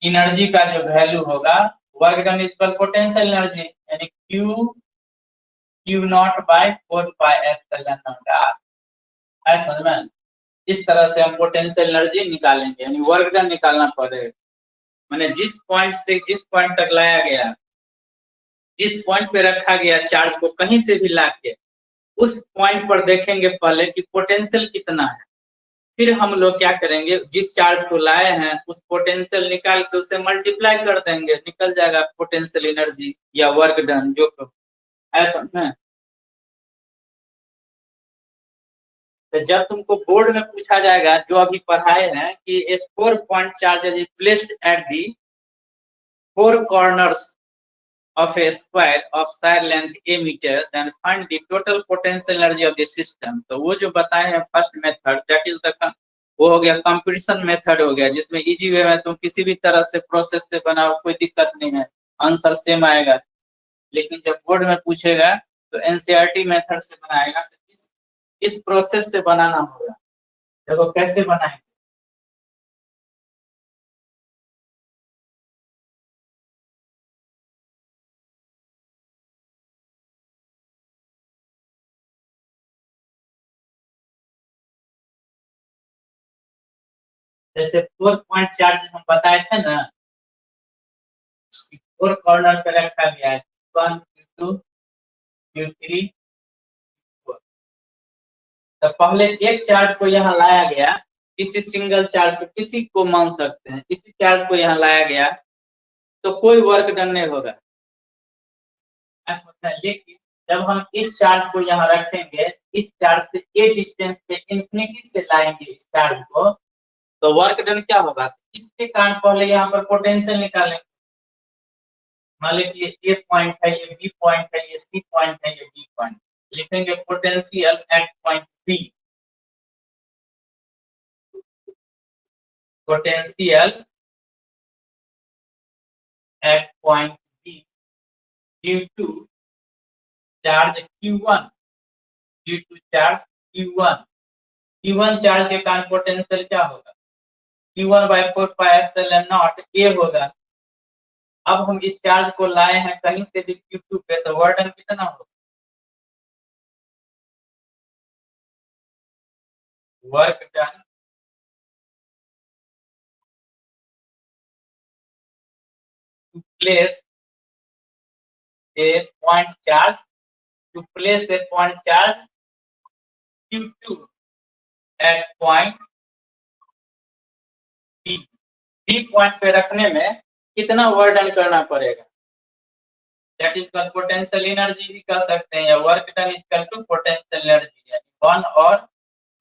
एनर्जी का जो वैल्यू होगा work done equal potential energy, यानी q naught by 4 pi epsilon naught r। है समझ में। इस तरह से हम पोटेंशियल एनर्जी निकालेंगे, यानी वर्क डन निकालना पड़ेगा। माने जिस पॉइंट से जिस पॉइंट तक लाया गया, जिस पॉइंट पे रखा गया चार्ज को कहीं से भी लाके उस पॉइंट पर देखेंगे पहले कि पोटेंशियल कितना है, फिर हम लोग क्या करेंगे जिस चार्ज को लाए हैं उस पोटेंशियल निकाल के उसे मल्टीप्लाई कर देंगे, निकल जाएगा पोटेंशियल एनर्जी या वर्क डन जो ऐसा है। तो जब तुमको बोर्ड में पूछा जाएगा जो अभी पढ़ाए हैं कि ए 4 point charge is placed at the 4 corners of a square of side length a meter, then find the total potential energy of the system। तो वो जो बताए हैं first method that is the वो हो गया कंपटीशन मेथड हो गया, जिसमें इजी वे में तुम किसी भी तरह से प्रोसेस से बनाओ कोई दिक्कत नहीं है, आंसर सेम आएगा। लेकिन जब बोर्ड में पूछेगा तो एनसीईआरटी मेथड से बनाएगा, तो इस प्रोसेस से बनाना होगा। देखो कैसे बनाएंगे, जैसे 4 पॉइंट चार्ज हम बताए थे ना, 4 कॉर्नर पे रखा गया है, 1 2 3 4। तो पहले एक चार्ज को यहाँ लाया गया, किसी सिंगल चार्ज को किसी को मान सकते हैं, किसी चार्ज को यहाँ लाया गया तो कोई वर्क डन नहीं होगा, लेकिन जब हम इस चार्ज को यहाँ रखेंगे, इस चार्ज से ए डिस्टेंस पे इंफिनिटी से लाएंगे इस चार्ज को, तो वर्क डन क्या होगा, इसके कारण पहले यहाँ पर पोटेंशियल निकालेंगे। मान लीजिए ए पॉइंट है, ये बी पॉइंट है, ये सी पॉइंट है, ये डी पॉइंट, लिखेंगे potential at point B, potential at point B due to charge Q1, due to charge Q1 charge के कारण पोटेंशियल क्या होगा, Q1 by 4 pi epsilon naught A होगा। अब हम इस चार्ज को लाए हैं कहीं से भी Q2 पे, तो वर्क डन कितना होगा, work done to place a point charge, to place a point charge Q2 at point B point पे रखने में कितना वर्क डन करना पड़ेगा, that is called potential energy भी कह सकते हैं, या work done is equal to potential energy, यानी 1 और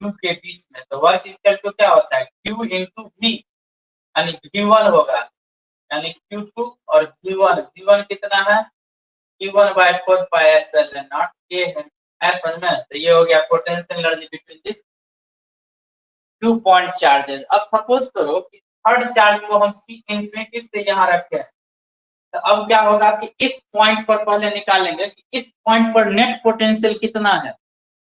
2 के बीच में। तो वर्क इज इक्वल टू क्या होता है, Q इंटू V, यानी V1 होगा, यानी Q2 और V1 कितना है, Q1 by 4 pi epsilon naught A है। समझ में। तो ये हो गया potential energy between this 2 point charges. अब सपोज करो कि थर्ड चार्ज को हम C इंफिनिटी से यहाँ रखे हैं, तो अब क्या होगा कि इस पॉइंट पर पहले निकालेंगे कि इस पॉइंट पर नेट पोटेंशियल कितना है।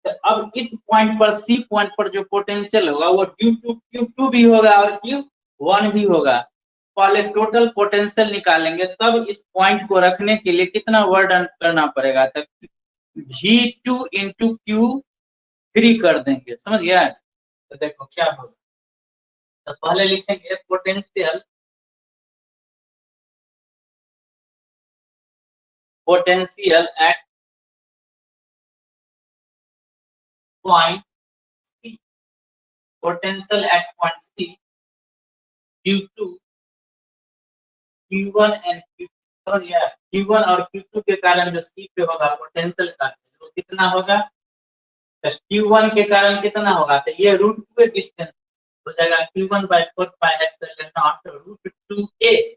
तो अब इस पॉइंट पर सी पॉइंट पर जो पोटेंशियल होगा वो Q2 भी होगा और Q1 भी होगा। पहले टोटल पोटेंशियल निकालेंगे, तब इस पॉइंट को रखने के लिए कितना वर्क डन करना पड़ेगा, तो V2 इंटू Q3 कर देंगे, समझ गया। तो देखो क्या होगा, तो पहले लिखेंगे potential at point C, potential at point C Q2 Q1 and Q2, समझ गया। Q1 और Q2 के कारण जो C पे होगा पोटेंशियल का वो कितना होगा, तो Q1 के कारण कितना होगा, तो ये √2 डिस्टेंस हो जाएगा Q1/4πε0 √2a,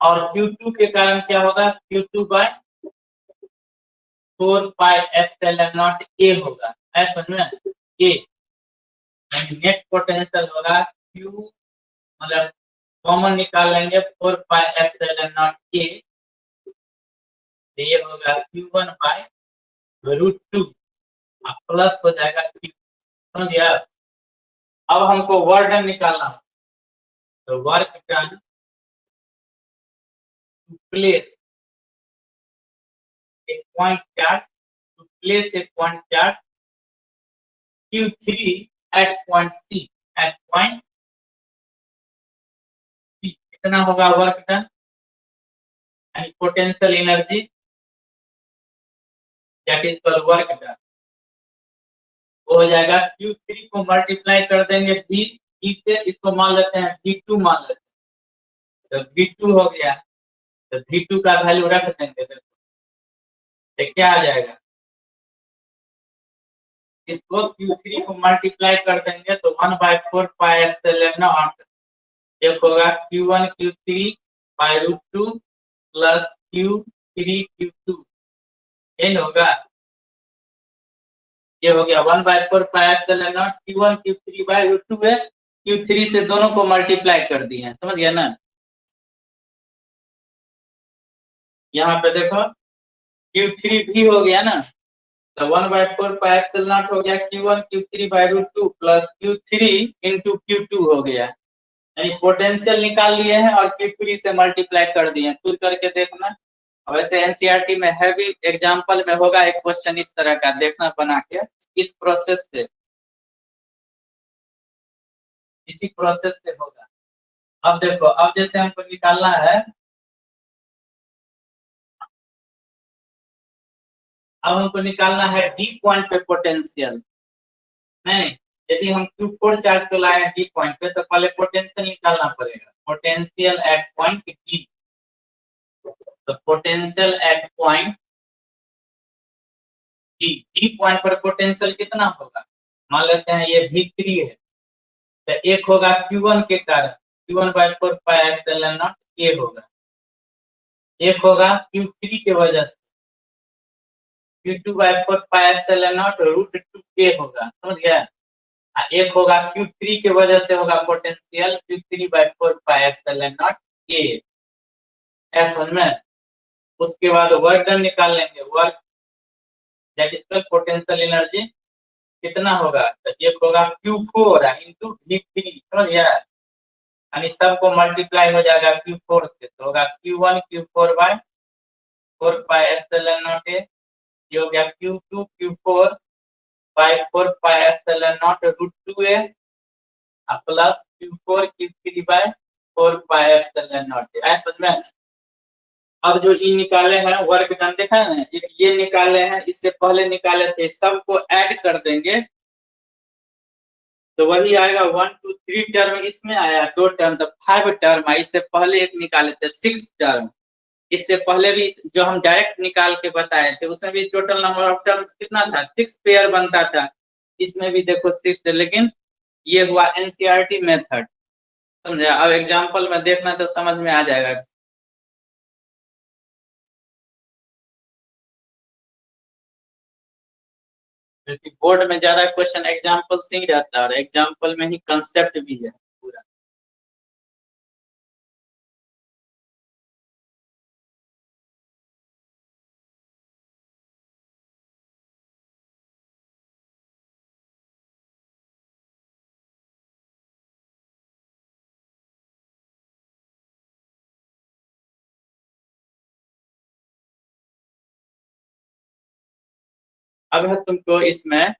और Q2 के कारण क्या होगा, Q2/4πε0 a होगा, ऐसा समझ में। a नेट पोटेंशियल होगा Q, मतलब कॉमन निकाल लेंगे 4πε0 a, ये होगा Q1/√2 प्लस हो जाएगा Q, समझ गया। अब हमको वर्क डन निकालना है, तो वर्क डन टू प्लेस एक पॉइंट चार्ज, टू प्लेस एक point charge Q3 at point C, at point C कितना होगा work done and potential energy, that is called work done. वो हो जाएगा Q3 को मल्टीप्लाई कर देंगे V से, इसको मान लेते हैं V2 मान लेते हैं, तो V2 हो गया, तो V2 का वैल्यू रख देंगे, तो क्या आ जाएगा, इसको Q3 को मल्टीप्लाई कर देंगे तो 1/4πε0 एक होगा Q1 Q3/√2 plus Q3 Q2 N होगा, ये हो गया 1/4πε0 Q1 Q3/√2 है, Q3 से दोनों को मल्टीप्लाई कर दिए हैं, समझ गया ना। यहाँ पे देखो Q3 भी हो गया ना, तो 1/4πε0 हो गया Q1 Q3/√2 plus Q3 into Q2 हो गया, यानी पोटेंशियल निकाल लिए हैं और Q3 से मल्टीप्लाई कर दिए हैं, खुद करके देखना। वैसे एनसीईआरटी में है भी, एग्जाम्पल में होगा एक क्वेश्चन इस तरह का, देखना बना के इस प्रोसेस से, इसी प्रोसेस से होगा। अब देखो, अब जैसे हमको निकालना है, अब हमको निकालना है डी पॉइंट पे पोटेंशियल, नहीं, यदि हम Q4 चार्ज को लाए डी पॉइंट पे, तो पहले पोटेंशियल निकालना पड़ेगा, पोटेंशियल एट पॉइंट डी, तो potential at point D point पर पोटेंशियल कितना होगा, मान लेते हैं ये V3 है, तो एक होगा Q1 के कारण Q1/4πε0 a होगा, एक होगा Q3 के वजह से Q2/4πε0 √2a होगा, समझ गया। एक होगा Q3 के वजह से होगा पोटेंशियल Q3/4πε0 a, समझ में। उसके बाद वर्क डन निकाल लेंगे, work that is called potential energy कितना होगा, तो एक होगा Q4 इंटू V3, समझ गया, यानी सबको मल्टीप्लाई हो जाएगा Q4 से, तो होगा Q1 Q4/4πε0 a, ये हो गया Q2 Q4/4πε0 √2a plus Q4 Q3/4πε0 a, समझ में। अब जो ये निकाले हैं वर्क डन, देखा है ना, एक ये निकाले हैं, इससे पहले निकाले थे, सबको ऐड कर देंगे तो वही आएगा 1 2 3 टर्म, इसमें आया 2 टर्म, तो 5 टर्म है। इससे पहले एक निकाले थे 6 टर्म, इससे पहले भी जो हम डायरेक्ट निकाल के बताए थे उसमें भी टोटल नंबर ऑफ टर्म्स कितना था, 6 पेयर बनता था, इसमें भी देखो 6 थे, लेकिन ये हुआ एनसीईआरटी मेथड, समझे। अब एग्जांपल में देखना तो समझ में आ जाएगा। क्योंकि बोर्ड में ज्यादा क्वेश्चन एग्जाम्पल से ही रहता है और एग्जाम्पल में ही कंसेप्ट भी है पूरा। अब है तुमको इसमें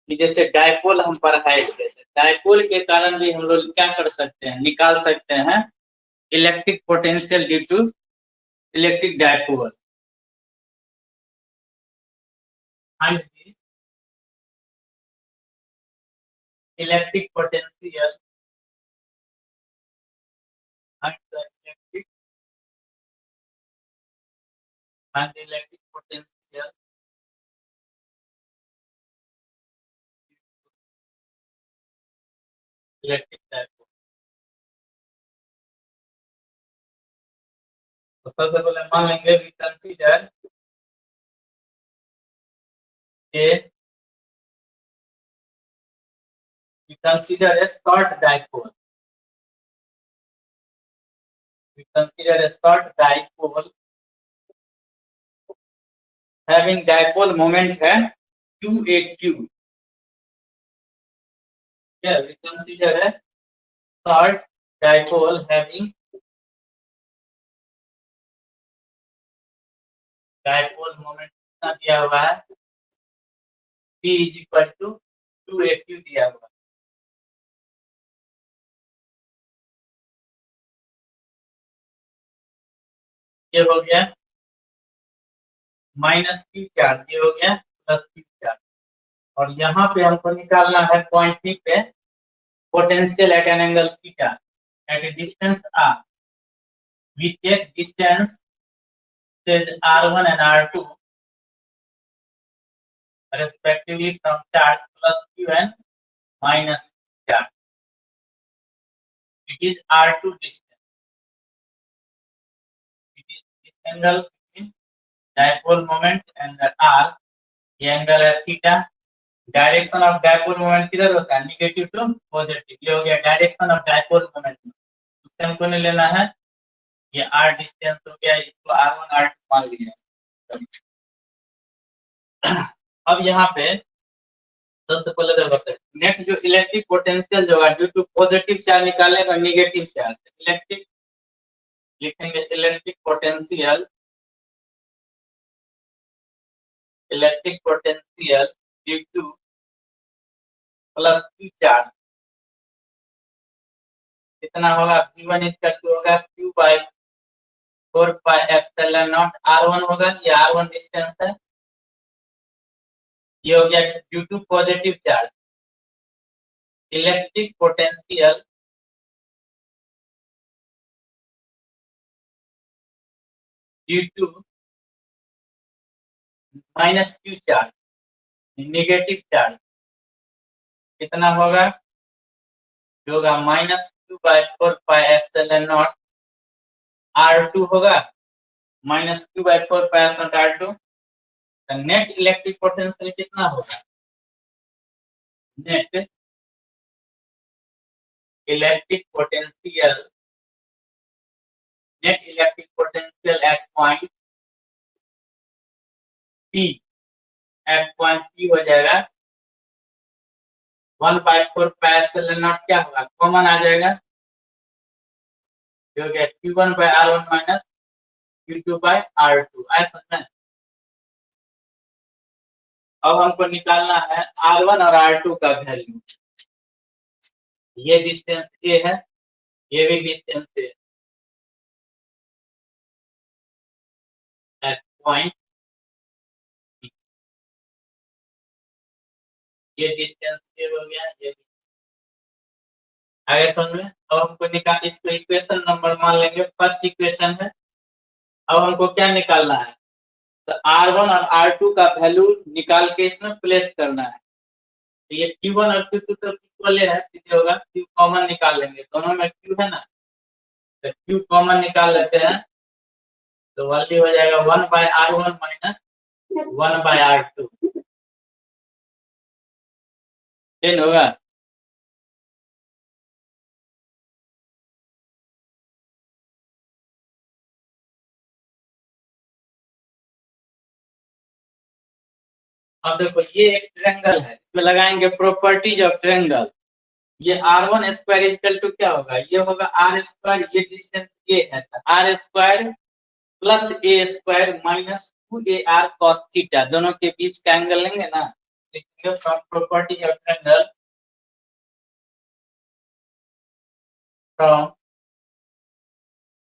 कि जैसे डायपोल हम पढ़ाए थे, डायपोल के कारण भी हम लोग क्या कर सकते हैं, निकाल सकते हैं electric potential due to electric dipole. Electric potential and the electric potential electric dipole. तो सबसे पहले मान लेंगे we consider a short dipole। We consider a short dipole having dipole moment है QAQ। Yeah, we consider a short dipole having dipole moment कितना दिया हुआ है, P is equal to QAQ दिया हुआ है। ये हो गया माइनस Q चार्ज, ये हो गया प्लस Q चार्ज, और यहाँ पे हमको निकालना है पॉइंट P पे potential at an angle theta at a distance r। We take distance says r1 and r2 respectively from charge plus Q and minus charge. It is r2 distance. It is this angle between dipole moment and the r. ये angle है theta. Direction of dipole moment किधर होता है, negative to positive. ये हो गया direction of dipole moment. उससे हमको नहीं लेना है, ये r डिस्टेंस हो गया, इसको r1 r2 मान लिया। अब यहाँ पे सबसे पहले देखो नेट जो इलेक्ट्रिक पोटेंशियल जो है ड्यू टू पॉजिटिव चार्ज निकालेगा नेगेटिव चार्ज, इलेक्ट्रिक लिखेंगे electric potential due to plus Q charge कितना होगा, P1 होगा Q by 4 pi epsilon naught R1 होगा, ये R1 डिस्टेंस है। ये हो गया due to positive charge electric potential due to minus Q charge negative charge कितना होगा, जो होगा minus Q by 4 pi epsilon naught R2 होगा, minus Q by 4 pi epsilon R2। तो नेट इलेक्ट्रिक पोटेंशियल कितना होगा, net electric potential at point P हो जाएगा 1/4 पाई एप्सिलॉन नॉट, क्या होगा कॉमन आ जाएगा, जो हो गया Q1 bye R1 minus Q2 bye R2। ऐसा है। अब हमको निकालना है R1 और R2 का वैल्यू। ये डिस्टेंस A है, ये भी डिस्टेंस A एट पॉइंट, ये डिस्टेंस A हो गया, ये आगे समझ में। अब हमको निकाल, इसको इक्वेशन नंबर मान लेंगे, फर्स्ट इक्वेशन है। अब हमको क्या निकालना है, तो R1 और R2 का वैल्यू निकाल के इसमें प्लेस करना है। तो ये Q1 और Q2 तो इक्वल है, सीधे होगा Q कॉमन निकाल लेंगे, दोनों में Q है ना, तो Q कॉमन निकाल लेते हैं, तो वैल्यू हो जाएगा 1/R1 माइनस 1/R2। ठीक होगा। अब देखो ये एक ट्रायंगल है, इसमें लगाएंगे प्रॉपर्टीज ऑफ ट्रायंगल। ये R1 स्क्वायर इक्वल टू क्या होगा, ये होगा R स्क्वायर, ये डिस्टेंस A है, तो R square plus A square minus 2AR cos theta, दोनों के बीच का एंगल लेंगे ना, from property of triangle, from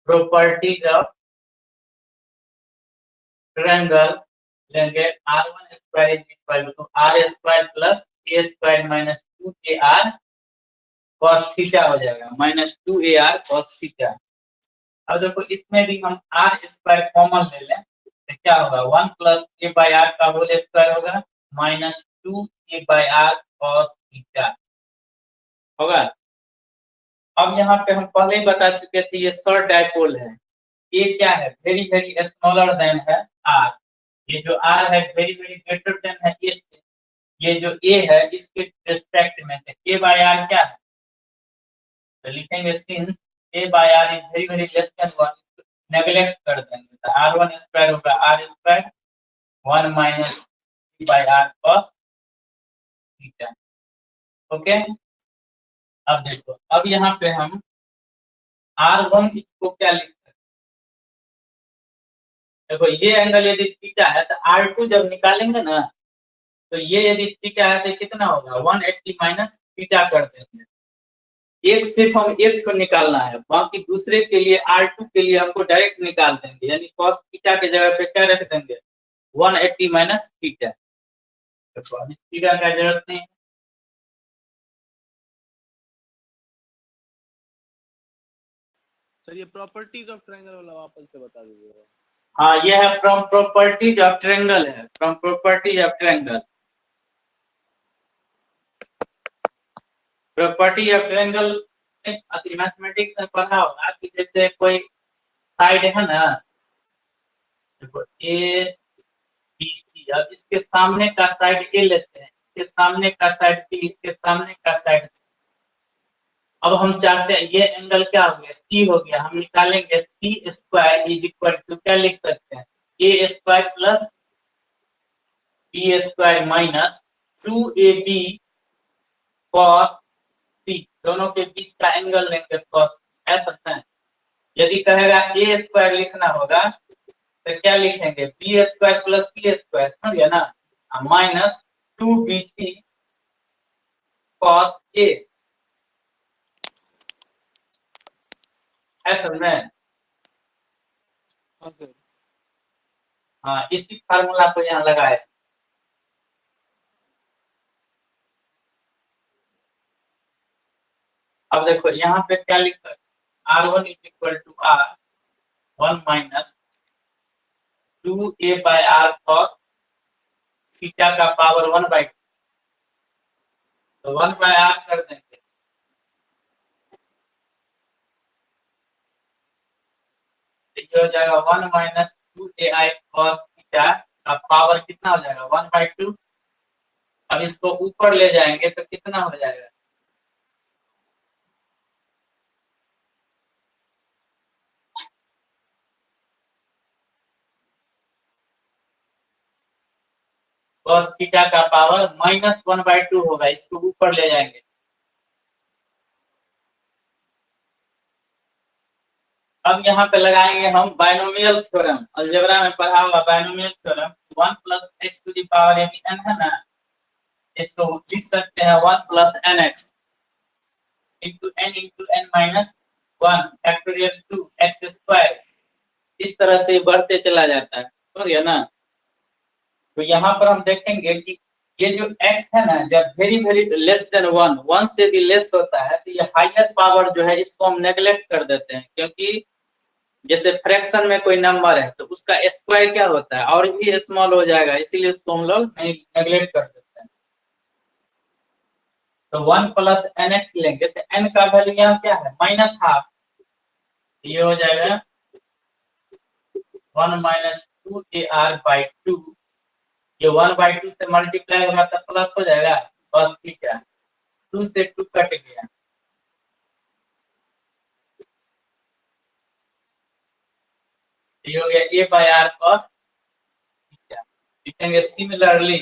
properties of triangle लेंगे R1 square is equal to R square plus A square minus 2AR cos theta हो जाएगा, minus 2AR cos theta. अब देखो इसमें भी हम R स्क्वायर कॉमन ले लें तो क्या होगा, 1 प्लस A बाई आर का होल स्क्वायर होगा minus 2A by R cos theta होगा। अब यहाँ पे हम पहले ही बता चुके थे ये शॉर्ट डायपोल है, ये क्या है, वेरी वेरी स्मॉलर देन है R, ये जो R है वेरी वेरी ग्रेटर देन है इसके, ये जो A है इसके रिस्पेक्ट में है A बाई आर क्या है, तो लिखेंगे since A by R is very very less than 1, neglect कर देंगे तो R1 स्क्वायर होगा R square 1 minus B by R cos theta. Okay, अब देखो, अब यहाँ पे हम R1 को क्या लिख सकते हैं, देखो ये एंगल यदि थीटा है तो R2 जब निकालेंगे ना तो ये यदि थीटा है तो कितना होगा 180 माइनस थीटा कर देंगे, एक सिर्फ हम एक को निकालना है, बाकी दूसरे के लिए R2 के लिए हमको डायरेक्ट निकाल देंगे, यानी cos थीटा के जगह पे क्या रख देंगे 180 माइनस थीटा, तो थीटा का जरूरत नहीं है। सर ये प्रॉपर्टीज ऑफ ट्रायंगल वाला वापस से बता दीजिएगा। हाँ ये है फ्रॉम प्रॉपर्टीज ऑफ ट्रायंगल, है from properties of triangle, property of triangle mathematics में पढ़ा होगा कि जैसे कोई साइड है ना, देखो ए बी सी, अब इसके सामने का साइड ए लेते हैं, इसके सामने का साइड बी, इसके सामने का साइड सी, अब हम चाहते हैं ये एंगल क्या हो गया सी हो गया, हम निकालेंगे c square is equal to क्या लिख सकते हैं a square plus b square minus 2AB cos c, दोनों के बीच का एंगल लेंगे cos, ऐसा है। यदि कहेगा ए स्क्वायर लिखना होगा तो क्या लिखेंगे बी स्क्वायर प्लस सी स्क्वायर, समझ गया ना, माइनस 2BC cos ए, ऐसा में। हाँ सर। हाँ इसी फार्मूला को यहाँ लगाए, अब देखो यहाँ पे क्या लिख सकते R1 is equal to R 1 minus 2A by R cos theta का पावर 1 बाई, तो 1 बाई आर कर देंगे, ये हो जाएगा 1 माइनस 2AI cos थीटा का पावर कितना हो जाएगा 1/2, अब इसको ऊपर ले जाएंगे तो कितना हो जाएगा, cos थीटा का पावर माइनस 1/2 होगा, इसको ऊपर ले जाएंगे। अब यहाँ पे लगाएंगे हम बायनोमियल थ्योरम, अलजेब्रा में पढ़ा हुआ binomial theorem, 1 plus x to the power यदि n है ना, इसको लिख सकते हैं 1 प्लस nx into n minus 1 factorial 2 x square, इस तरह से बढ़ते चला जाता है, समझ गया ना। तो यहाँ पर हम देखेंगे कि ये जो x है ना, जब वेरी वेरी लेस देन 1, 1 से भी लेस होता है तो ये हायर पावर जो है इसको हम नेग्लेक्ट कर देते हैं, क्योंकि जैसे फ्रैक्शन में कोई नंबर है तो उसका स्क्वायर क्या होता है और भी स्मॉल हो जाएगा, इसीलिए उसको हम लोग नेग्लेक्ट कर देते हैं। तो 1 प्लस nx लेंगे तो n का वैल्यू यहाँ क्या है माइनस हाफ, ये हो जाएगा 1 माइनस 2AR/2, ये 1/2 से मल्टीप्लाई होगा तो प्लस हो जाएगा cos थीटा, 2 से 2 कट गया, ये हो गया A/R cos थीटा। लिखेंगे सिमिलरली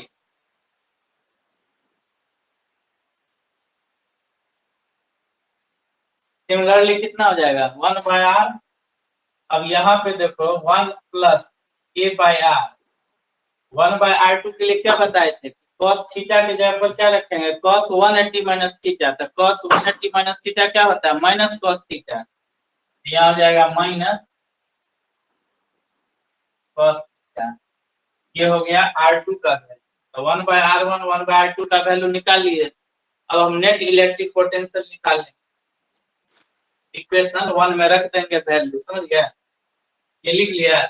कितना हो जाएगा 1/R, अब यहाँ पे देखो 1 प्लस A/R 1/r2 के लिए क्या बताए थे, cos थीटा के जगह पर क्या रखेंगे, cos 180 माइनस थीटा। तो cos 180 माइनस थीटा क्या होता है, माइनस cos थीटा। यहाँ हो जाएगा माइनस cos थीटा। ये हो गया R2 का वैल्यू। तो 1/r1 1/r2 का वैल्यू निकाल लिए। अब हम नेट इलेक्ट्रिक पोटेंशियल निकालेंगे। इक्वेशन 1 में रख देंगे वैल्यू, समझ गया, ये लिख लिया।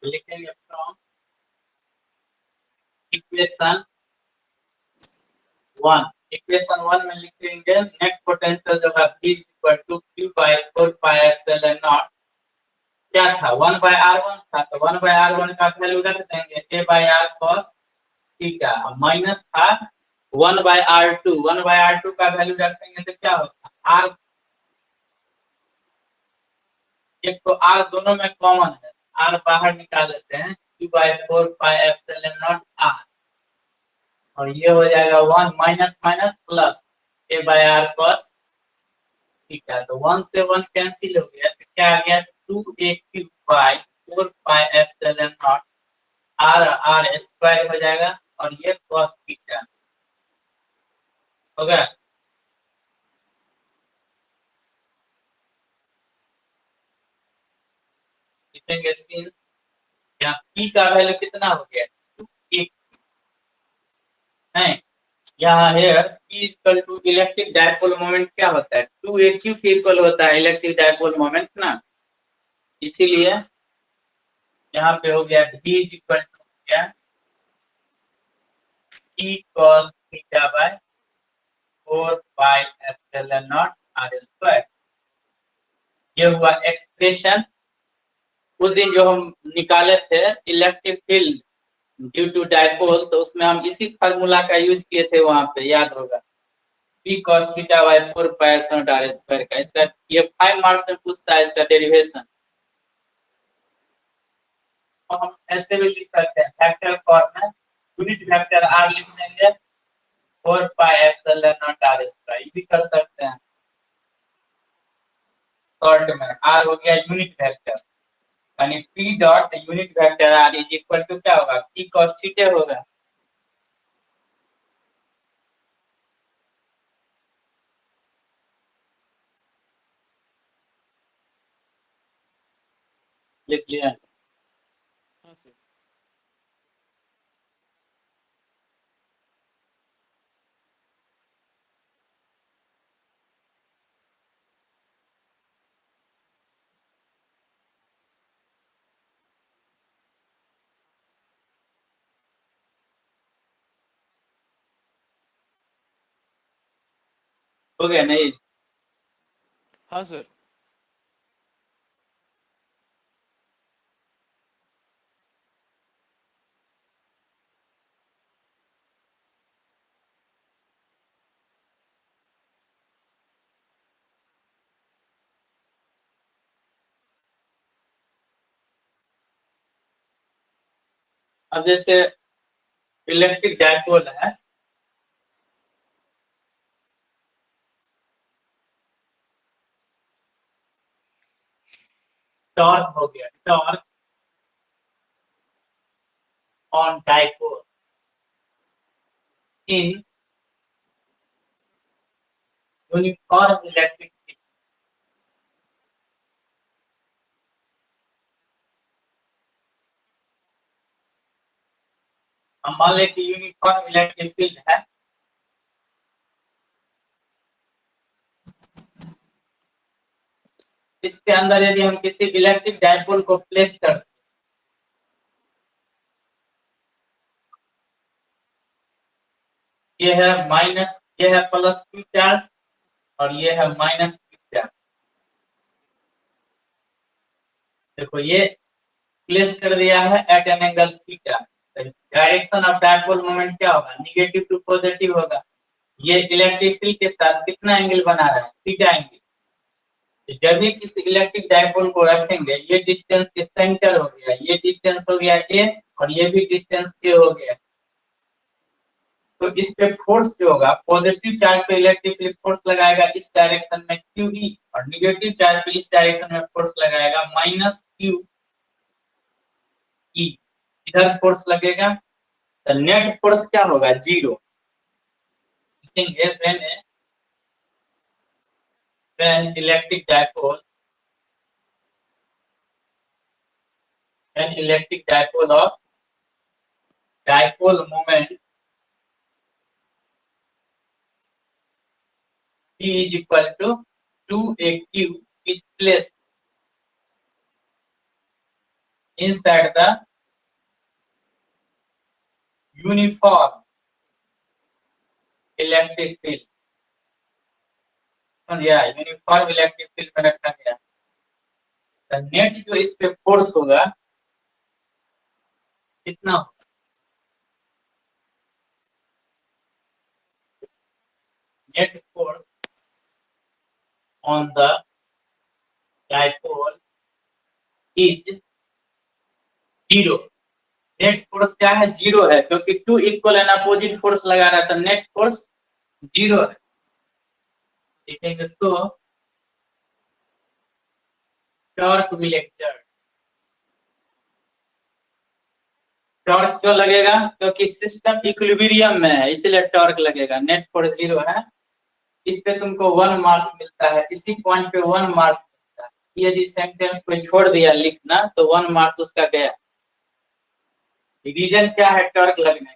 लिखेंगे फ्रॉम इक्वेशन 1। इक्वेशन 1 में लिखेंगे नेट पोटेंशियल जो है V = Q/4πε0। क्या था, 1/r1 था, तो 1/r1 का वैल्यू रख देंगे a/r cos थीटा, माइनस था 1/r2। 1/r2 का वैल्यू रखेंगे तो क्या होता है, r, एक तो r दोनों में कॉमन है, r बाहर निकाल लेते हैं, Q/4πε0 r, और ये हो जाएगा 1 minus minus plus a/r cos theta. तो 1 से 1 कैंसिल हो गया, तो क्या आ गया, 2a/4πε0 r स्क्वायर हो जाएगा, और ये cos थीटा होगा। लिखेंगे सिंस यहाँ p का वैल्यू कितना हो गया, 2a है। यहाँ here p equal to electric dipole moment क्या होता है, 2aq के इक्वल होता है इलेक्ट्रिक डायपोल मोमेंट ना, इसीलिए यहाँ पे हो गया v इक्वल टू क्या, p cos theta by 4πε0 r square. ये हुआ एक्सप्रेशन उस दिन जो हम निकाले थे electric field due to dipole, तो उसमें हम इसी फार्मूला का यूज किए थे, वहां पे याद होगा, p cos theta by 4πε0 r square का। इसका ये 5 मार्क्स में पूछता है इसका डेरिवेशन। तो हम ऐसे भी लिख सकते हैं, फैक्टर फॉर्म में यूनिट वेक्टर r लिख देंगे 4πε0 r स्क्वायर, ये भी कर सकते हैं। शॉर्ट में r हो गया यूनिट वेक्टर, यानी p dot unit vector r is equal to क्या होगा, p cos थीटा होगा। लिख लिया। हो गया नहीं, हाँ सर। अब जैसे इलेक्ट्रिक डायपोल है, टॉर्क हो गया, torque on dipole in uniform electric field. हम मान लें कि यूनिफॉर्म इलेक्ट्रिक फील्ड है, इसके अंदर यदि हम किसी इलेक्ट्रिक डायपोल को प्लेस करते, ये है माइनस, ये है प्लस क्यू चार्ज, और ये है माइनस क्यू चार्ज। देखो ये प्लेस कर दिया है at an angle theta, direction of dipole moment क्या होगा, निगेटिव टू पॉजिटिव होगा। ये इलेक्ट्रिक फील्ड के साथ कितना एंगल बना रहा है, थीटा एंगल। जब भी किसी इलेक्ट्रिक डायपोल को रखेंगे, ये डिस्टेंस के सेंटर हो गया, ये डिस्टेंस हो गया ए और ये भी डिस्टेंस ए हो गया। तो इस पे फोर्स जो होगा, पॉजिटिव चार्ज पे इलेक्ट्रिक फील्ड फोर्स लगाएगा इस डायरेक्शन में QE और निगेटिव चार्ज पे इस डायरेक्शन में फोर्स लगाएगा -QE। इधर फोर्स लगेगा तो नेट फोर्स क्या होगा? 0। when electric dipole of dipole moment P is equal to 2AQ is placed inside the uniform electric field। Uniform electric field में रखा गया। तो नेट जो इस पे फोर्स होगा कितना होगा? Net force on the dipole is 0। Net force क्या है? 0 है, क्योंकि 2 इक्वल एंड अपोजिट फोर्स लगा रहा था। नेट फोर्स 0 है। देखेंगे इसको, टॉर्क विल एक्सर्ट। टॉर्क क्यों लगेगा? क्योंकि सिस्टम इक्विलिब्रियम में है, इसलिए टॉर्क लगेगा। नेट फोर्स 0 है, इस पे तुमको 1 मार्क्स मिलता है, इसी पॉइंट पे 1 मार्क्स मिलता है। यदि सेंटेंस को छोड़ दिया लिखना तो 1 मार्क्स उसका गया। रीजन क्या है टॉर्क लगने?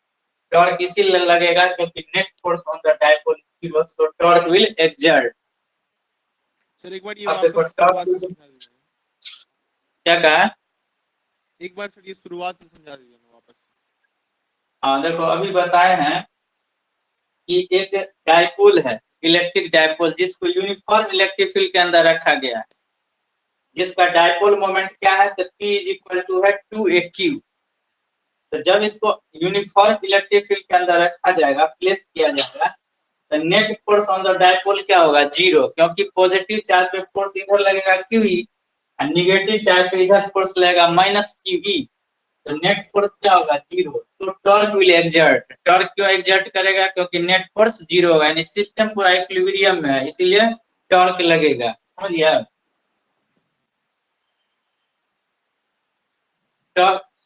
टॉर्क इसीलिए लगेगा क्योंकि net force on the dipole is 0, so torque will exert. Sir एक बार ये वापस शुरुआत से समझा दीजिए। क्या कहा? एक बार फिर ये शुरुआत से समझा दीजिए ना वापस। हाँ देखो, अभी बताए हैं कि एक डायपोल है, इलेक्ट्रिक डायपोल, जिसको यूनिफॉर्म इलेक्ट्रिक फील्ड के अंदर रखा गया है, जिसका डायपोल मोमेंट क्या है? तो P इज इक्वल टू है 2AQ। तो जब इसको यूनिफॉर्म इलेक्ट्रिक फील्ड के अंदर रखा जाएगा, प्लेस किया जाएगा, तो net force on the dipole क्या होगा? 0, क्योंकि पॉजिटिव चार्ज पे फोर्स इधर लगेगा QE और निगेटिव चार्ज पे इधर फोर्स लगेगा -QE। तो नेट फोर्स क्या होगा? 0। तो टॉर्क विल एक्सर्ट। टॉर्क क्यों एक्सर्ट करेगा? क्योंकि नेट फोर्स 0 होगा, यानी सिस्टम पूरा इक्विलिब्रियम में है, इसीलिए टॉर्क लगेगा। समझिए?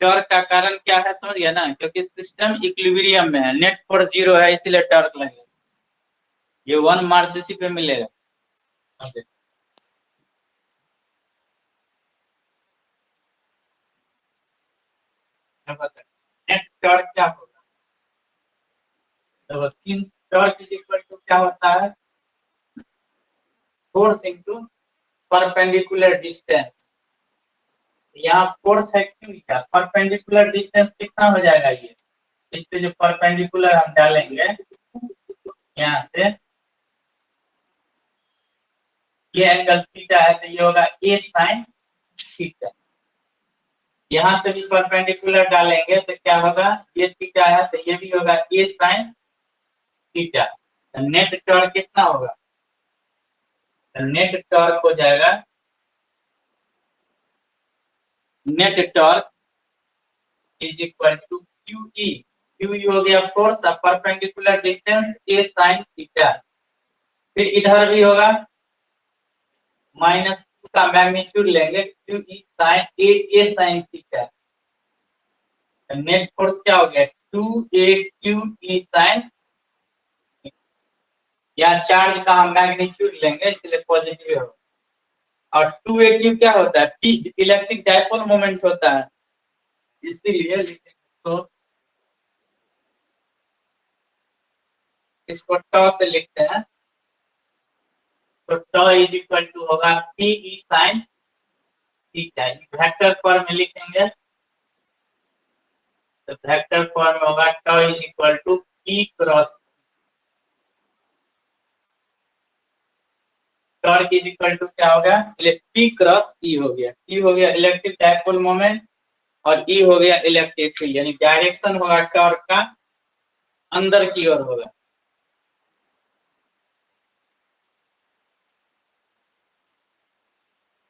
टॉर्क का कारण क्या है? समझ गया ना? क्योंकि सिस्टम इक्विलिब्रियम में है, नेट फोर्स 0 है, इसीलिए टॉर्क लगेगा। ये 1 मार्क्स इसी पे मिलेगा। नेट टॉर्क क्या होगा? टॉर्क इज इक्वल टू क्या होता है? Force into perpendicular distance. यहाँ फोर्स है क्यों क्या? परपेंडिकुलर डिस्टेंस कितना हो जाएगा? ये इस पे जो परपेंडिकुलर हम डालेंगे यहाँ से, ये एंगल थीटा है, तो ये होगा A sin थीटा। यहाँ से भी परपेंडिकुलर डालेंगे तो क्या होगा? ये थीटा है, तो ये भी होगा A sin थीटा। तो नेट टॉर्क कितना होगा? तो नेट टॉर्क हो जाएगा, net torque is equal to QE। QE हो गया फोर्स, और perpendicular distance A sin theta. फिर इधर भी होगा माइनस का मैग्नीट्यूड लेंगे, QE sin A sin theta. Net force क्या हो गया? 2AQE sin। या चार्ज का हम मैग्नीट्यूड लेंगे, इसलिए पॉजिटिव होगा। और 2AQ क्या होता है? P इलेक्ट्रिक डायपोल मोमेंट होता है, इसीलिए तो इसको टॉ से लिखते हैं। तो टॉ इज इक्वल टू होगा PE sin theta. Vector form में लिखेंगे तो वेक्टर फॉर्म में होगा tau is equal to P cross. Torque is equal to क्या होगा? P क्रॉस E हो गया। P हो गया इलेक्ट्रिक डायपोल मोमेंट और E हो गया इलेक्ट्रिक फील्ड, यानी डायरेक्शन होगा टॉर्क का अंदर की ओर होगा।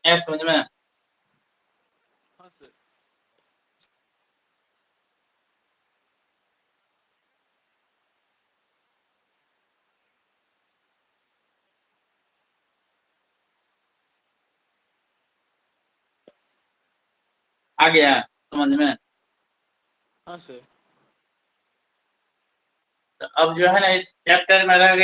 है समझ में? हाँ सर। आ गया समझ में? हाँ सर। तो अब जो है ना इस चैप्टर में रह गया